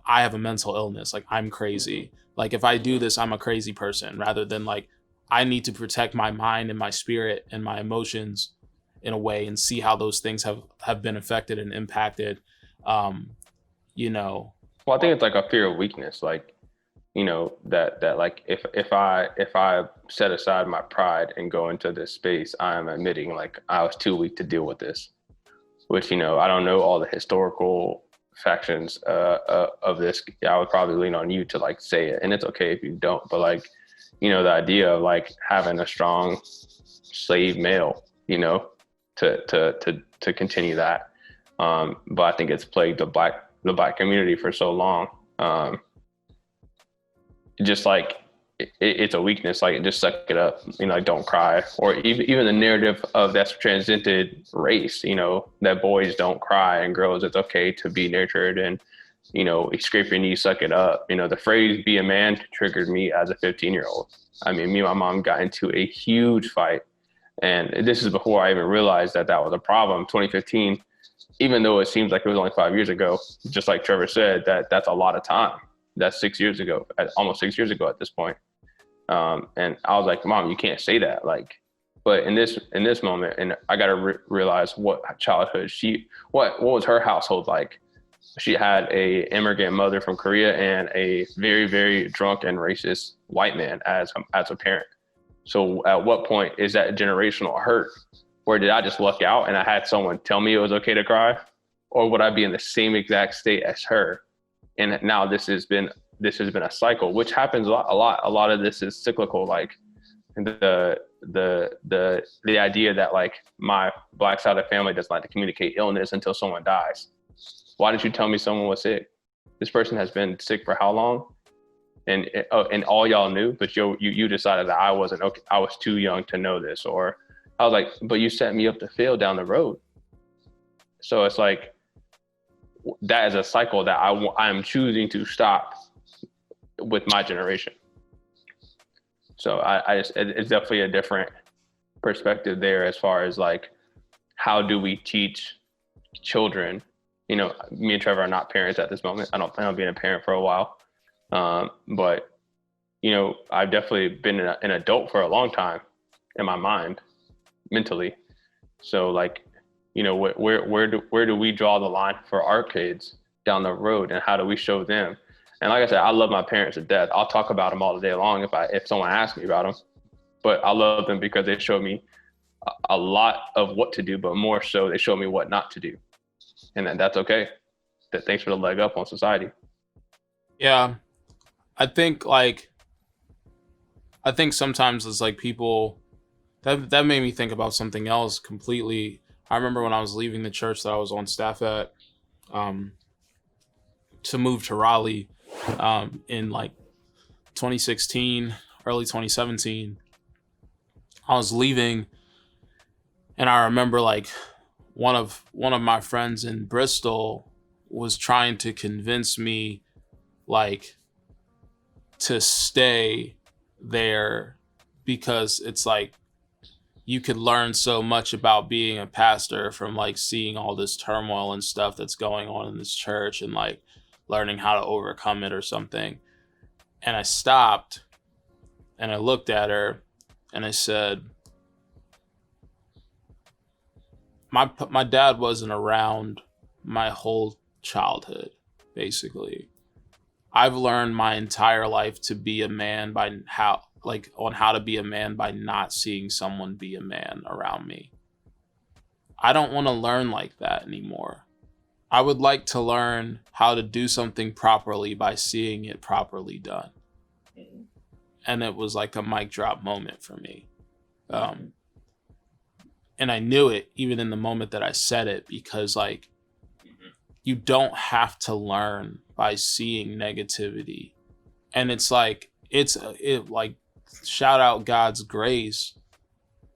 have a mental illness, like I'm crazy. Like, if I do this, I'm a crazy person, rather than like, I need to protect my mind and my spirit and my emotions in a way, and see how those things have been affected and impacted. You know, well, I think it's like a fear of weakness, like, you know, that like if I set aside my pride and go into this space, I'm admitting like I was too weak to deal with this. Which, you know, I don't know all the historical factions of this. I would probably lean on you to like say it, and it's okay if you don't. But like, you know, the idea of like having a strong slave male, you know, to continue that. But I think it's plagued the black community for so long. Just like it's a weakness, like just suck it up, you know, like don't cry. Or even the narrative of that's transcended race, you know, that boys don't cry and girls, it's okay to be nurtured, and, you know, scrape your knees, suck it up. You know, the phrase "be a man" triggered me as a 15-year-old. I mean, me and my mom got into a huge fight, and this is before I even realized that was a problem. 2015, even though it seems like it was only 5 years ago, just like Trevor said, that's a lot of time. That's 6 years ago, almost 6 years ago at this point. And I was like, Mom, you can't say that. Like, but in this moment, and I got to realize what childhood what was her household like. She had a immigrant mother from Korea and a very, very drunk and racist white man as a parent. So at what point is that generational hurt? Or did I just luck out and I had someone tell me it was okay to cry? Or would I be in the same exact state as her? And now this has been a cycle, which happens a lot. A lot of this is cyclical, like the idea that like my Black side of the family doesn't like to communicate illness until someone dies. Why didn't you tell me someone was sick? This person has been sick for how long? And all y'all knew, but you decided that I wasn't okay. I was too young to know this. Or I was like, but you set me up to fail down the road. So it's like, that is a cycle that I'm choosing to stop with my generation. So it's definitely a different perspective there as far as like how do we teach children? You know, me and Trevor are not parents at this moment. I don't plan on being a parent for a while. But, you know, I've definitely been an adult for a long time in my mind, mentally. So like, you know, where do we draw the line for our kids down the road, and how do we show them? And like I said, I love my parents to death. I'll talk about them all day long if someone asks me about them. But I love them because they showed me a lot of what to do, but more so they showed me what not to do, and that's okay. Thanks for the leg up on society. Yeah, I think sometimes it's like people that made me think about something else completely. I remember when I was leaving the church that I was on staff at, to move to Raleigh, in like 2016, early 2017. I was leaving, and I remember like one of my friends in Bristol was trying to convince me like to stay there because it's like you could learn so much about being a pastor from like seeing all this turmoil and stuff that's going on in this church and like learning how to overcome it or something. And I stopped and I looked at her and I said, my dad wasn't around my whole childhood, basically. I've learned my entire life to be a man how to be a man by not seeing someone be a man around me. I don't want to learn like that anymore. I would like to learn how to do something properly by seeing it properly done. And it was like a mic drop moment for me. And I knew it even in the moment that I said it, because like you don't have to learn by seeing negativity. And it's like shout out God's grace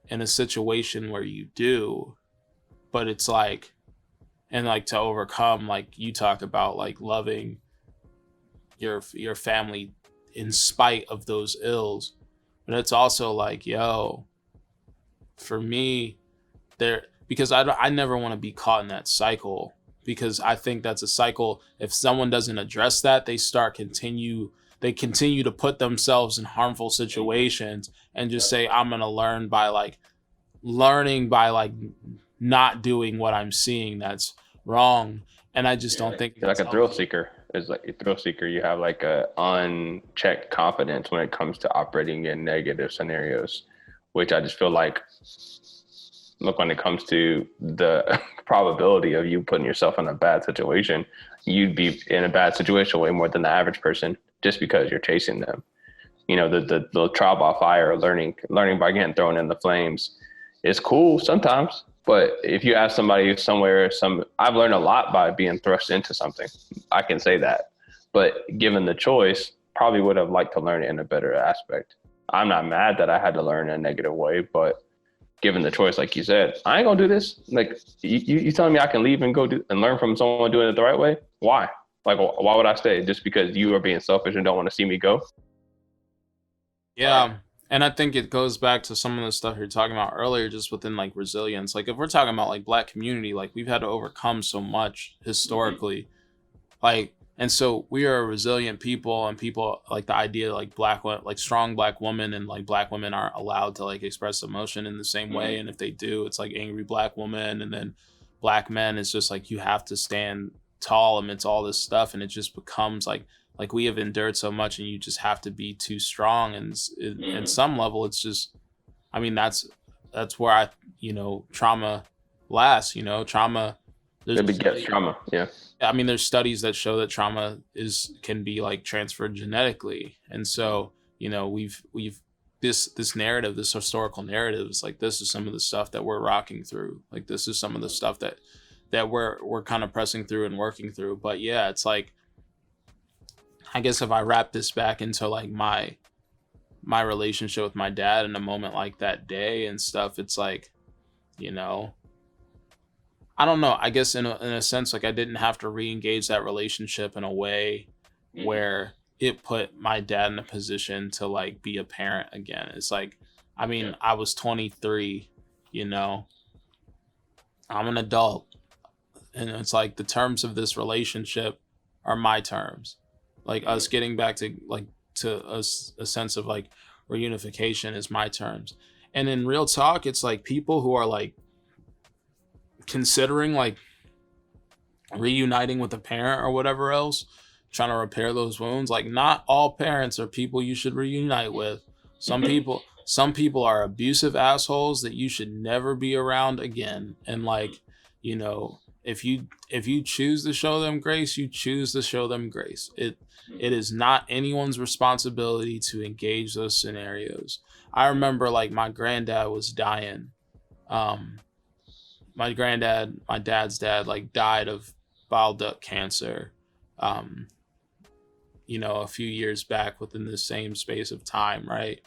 in a situation where you do, but it's like, and like to overcome, like you talk about like loving your family in spite of those ills. But it's also like, yo, for me, because I never want to be caught in that cycle, because I think that's a cycle. If someone doesn't address that, they continue to put themselves in harmful situations and just say, I'm going to learning by not doing what I'm seeing that's wrong. And I just don't think you're like a thrill seeker. Is like a thrill seeker. You have like a unchecked confidence when it comes to operating in negative scenarios, which I just feel like, look, when it comes to the probability of you putting yourself in a bad situation, you'd be in a bad situation way more than the average person just because you're chasing them. You know, the trial by fire, learning by getting thrown in the flames is cool sometimes. But if you ask somebody somewhere, I've learned a lot by being thrust into something. I can say that. But given the choice, probably would have liked to learn it in a better aspect. I'm not mad that I had to learn in a negative way, but given the choice, like you said, I ain't gonna do this. Like you telling me I can leave and go do and learn from someone doing it the right way? Why? Like, why would I stay? Just because you are being selfish and don't want to see me go? Yeah. And I think it goes back to some of the stuff you're talking about earlier, just within like resilience. Like if we're talking about like Black community, like we've had to overcome so much historically. Like, and so we are a resilient people, and people like the idea like strong Black women, and like Black women aren't allowed to like express emotion in the same way. And if they do, it's like angry Black woman. And then Black men, it's just like you have to stand tall amidst all this stuff. And it just becomes like we have endured so much, and you just have to be too strong. And in some level, it's just, I mean, that's where trauma lasts, trauma. It begets trauma. Yeah. I mean, there's studies that show that trauma can be like transferred genetically. And so, we've this narrative, this historical narrative is like, this is some of the stuff that we're rocking through. Like, this is some of the stuff that we're kind of pressing through and working through. But yeah, it's like, I guess if I wrap this back into like my relationship with my dad in a moment like that day and stuff, it's like, I don't know. I guess in a sense, like I didn't have to re-engage that relationship in a way where it put my dad in a position to like be a parent again. It's like, I mean, I was 23, I'm an adult, and it's like the terms of this relationship are my terms. Like us getting back to like to us a sense of like reunification is my terms. And in real talk, it's like people who are like considering like reuniting with a parent or whatever else, trying to repair those wounds. Like not all parents are people you should reunite with. Some people are abusive assholes that you should never be around again. And like, you know, if you choose to show them grace, you choose to show them grace. It is not anyone's responsibility to engage those scenarios. I remember like my granddad was dying. Um, my dad's dad, like died of bile duct cancer, um, a few years back within the same space of time, right?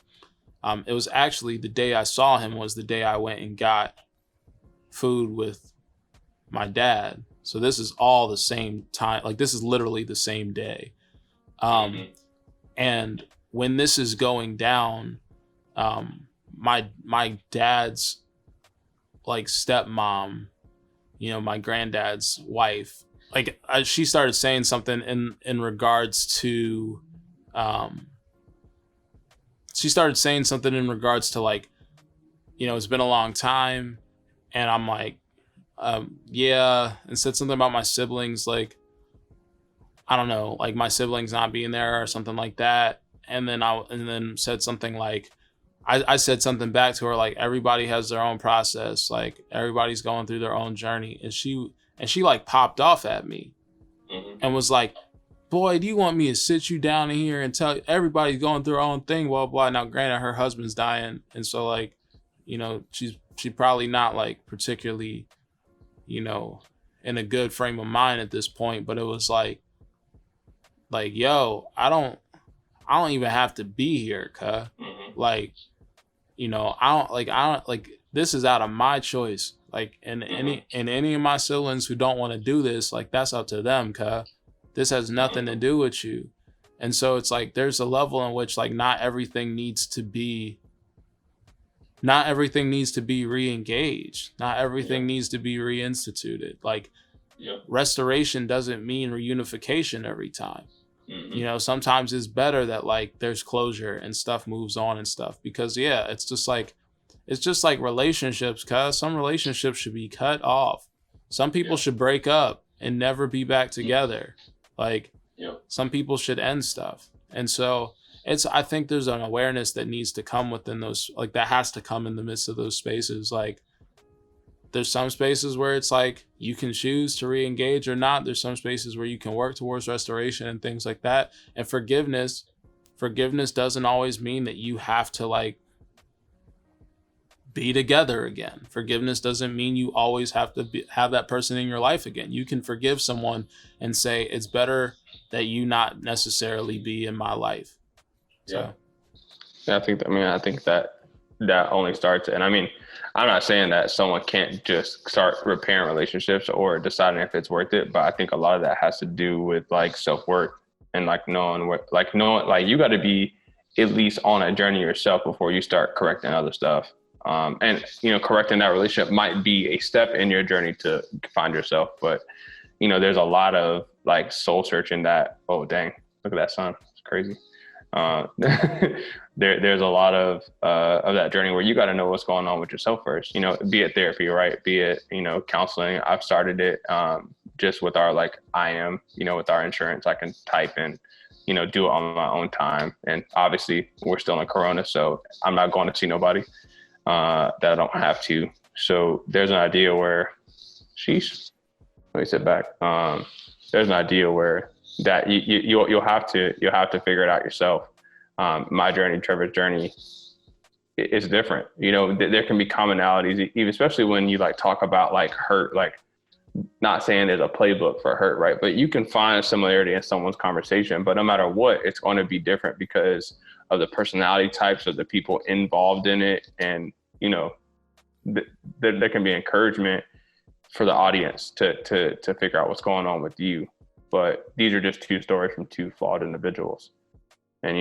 It was actually the day I saw him was the day I went and got food with my dad. So this is all the same time. Like this is literally the same day. And when this is going down, my dad's like stepmom, my granddad's wife, like she started saying something in regards to, like, it's been a long time, and I'm like, yeah, and said something about my siblings, like, I don't know, like my siblings not being there or something like that, and then said something like, I said something back to her like everybody has their own process, like everybody's going through their own journey, and she like popped off at me and was like, boy, do you want me to sit you down in here and tell you everybody's going through their own thing, blah blah. Now granted her husband's dying, and so like, she probably not like particularly, in a good frame of mind at this point, but it was like yo, I don't even have to be here, cuh. Like, I don't like this is out of my choice. Like, and any of my siblings who don't want to do this, like that's up to them, cuh. This has nothing to do with you. And so it's like there's a level in which like not everything needs to be re-engaged. Not everything needs to be reinstituted. Like restoration doesn't mean reunification every time. Sometimes it's better that like there's closure and stuff moves on and stuff, because it's just like relationships, cuz some relationships should be cut off. Some people should break up and never be back together. Like some people should end stuff. And so I think there's an awareness that needs to come within those, like that has to come in the midst of those spaces. Like there's some spaces where it's like you can choose to re-engage or not. There's some spaces where you can work towards restoration and things like that. And forgiveness doesn't always mean that you have to like be together again. Forgiveness doesn't mean you always have to have that person in your life again. You can forgive someone and say, it's better that you not necessarily be in my life. So. Yeah, I think that only starts, and I mean, I'm not saying that someone can't just start repairing relationships or deciding if it's worth it, but I think a lot of that has to do with like self-worth and like knowing you got to be at least on a journey yourself before you start correcting other stuff. And correcting that relationship might be a step in your journey to find yourself, but there's a lot of like soul searching that, oh dang, look at that sun, it's crazy. There's a lot of that journey where you got to know what's going on with yourself first, be it therapy, right? Be it, counseling. I've started it just with our like IM, with our insurance. I can type in, do it on my own time. And obviously we're still in Corona, so I'm not going to see nobody that I don't have to. So there's an idea where, sheesh, let me sit back. There's an idea where that you'll have to figure it out yourself. My journey, Trevor's journey, is different. There can be commonalities, even especially when you like talk about like hurt. Like, not saying there's a playbook for hurt, right? But you can find a similarity in someone's conversation. But no matter what, it's going to be different because of the personality types of the people involved in it, and there can be encouragement for the audience to figure out what's going on with you. But these are just two stories from two flawed individuals. And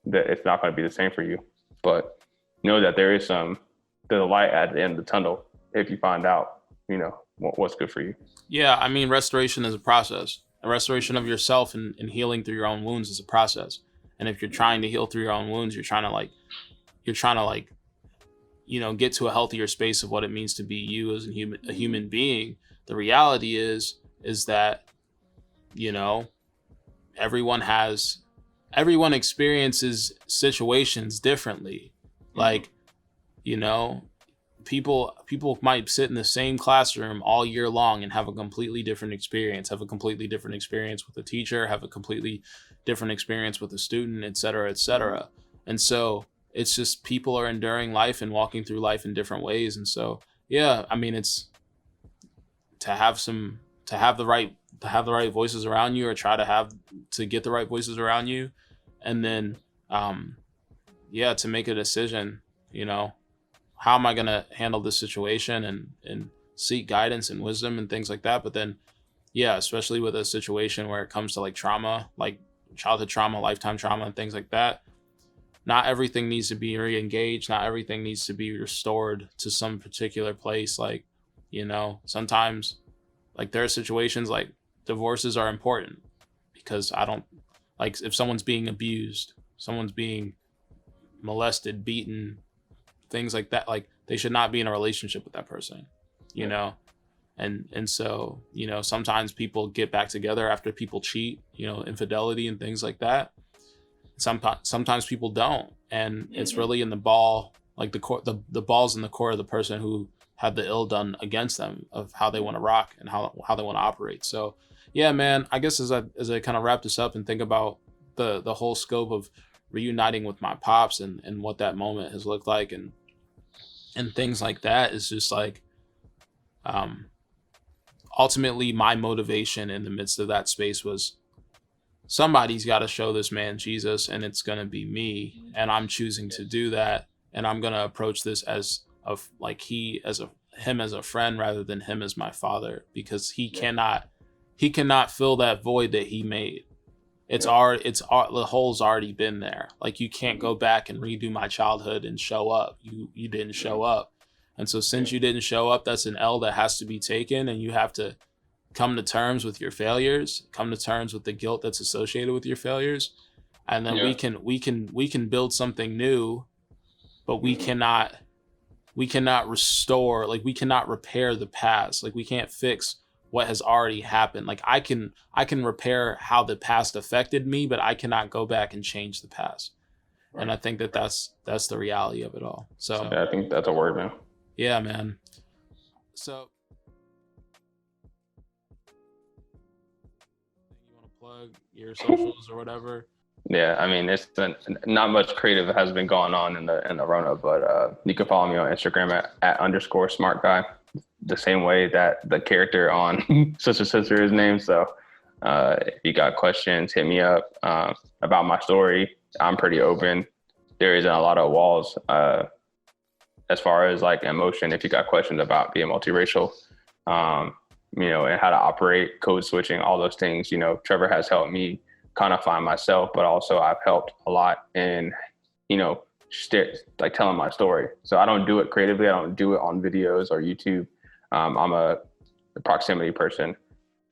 that it's not going to be the same for you. But know that there's a light at the end of the tunnel. if you find out, you know, what's good for you. Yeah, I mean, restoration is a process. A restoration of yourself and healing through your own wounds is a process. And if you're trying to heal through your own wounds, you're trying to like, you know, get to a healthier space of what it means to be you as a human being. The reality is that, you know, everyone experiences situations differently. Like, you know, people might sit in the same classroom all year long and have a completely different experience, with a teacher, have a completely different experience with a student, et cetera, et cetera. And so it's just people are enduring life and walking through life in different ways. And so, yeah, I mean, it's to have the right voices around you, or try to get the right voices around you. And then, to make a decision, you know, how am I going to handle this situation, and seek guidance and wisdom and things like that. But then, yeah, especially with a situation where it comes to like trauma, like childhood trauma, lifetime trauma, and things like that, not everything needs to be re-engaged. Not everything needs to be restored to some particular place. Like, you know, sometimes like there are situations like divorces are important, because I don't like, if someone's being abused, someone's being molested, beaten, things like that, like they should not be in a relationship with that person, you know? And so, you know, sometimes people get back together after people cheat, you know, infidelity and things like that. Sometimes people don't. And it's really in the ball, like the ball's in the court of the person who had the ill done against them, of how they want to rock and how they want to operate. So yeah, man, I guess as I kind of wrap this up and think about the whole scope of reuniting with my pops and what that moment has looked like and things like that, is just like, ultimately my motivation in the midst of that space was, somebody's got to show this man Jesus, and it's going to be me. And I'm choosing to do that. And I'm going to approach this as him as a friend rather than him as my father, because he cannot fill that void that he made. The hole's already been there. Like, you can't go back and redo my childhood and show up. You didn't show up. And so since you didn't show up, that's an L that has to be taken, and you have to come to terms with your failures, come to terms with the guilt that's associated with your failures. And then we can build something new, but we cannot restore, like we cannot repair the past. Like, we can't fix what has already happened. Like, I can repair how the past affected me, but I cannot go back and change the past. Right. And I think that's the reality of it all. So yeah, I think that's a word, man. Yeah, man. So you want to plug your socials or whatever? Yeah, I mean, it's not much creative has been going on in the Rona, but you can follow me on Instagram at _smartguy, the same way that the character on Sister is named. So if you got questions, hit me up about my story. I'm pretty open. There isn't a lot of walls as far as like emotion. If you got questions about being multiracial, you know, and how to operate, code switching, all those things, you know, Trevor has helped me kind of find myself, but also I've helped a lot in, you know, like telling my story. So I don't do it creatively. I don't do it on videos or YouTube. I'm a proximity person,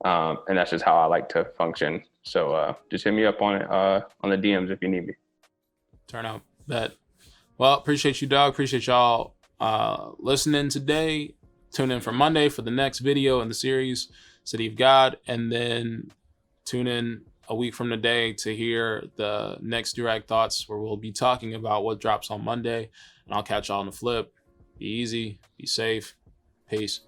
and that's just how I like to function. So just hit me up on the DMs if you need me. Turn out. Bet. Well, appreciate you, dog. Appreciate y'all listening today. Tune in for Monday for the next video in the series, City of God, and then tune in a week from today to hear the next Durag Thoughts, where we'll be talking about what drops on Monday. And I'll catch y'all on the flip. Be easy, be safe. Peace.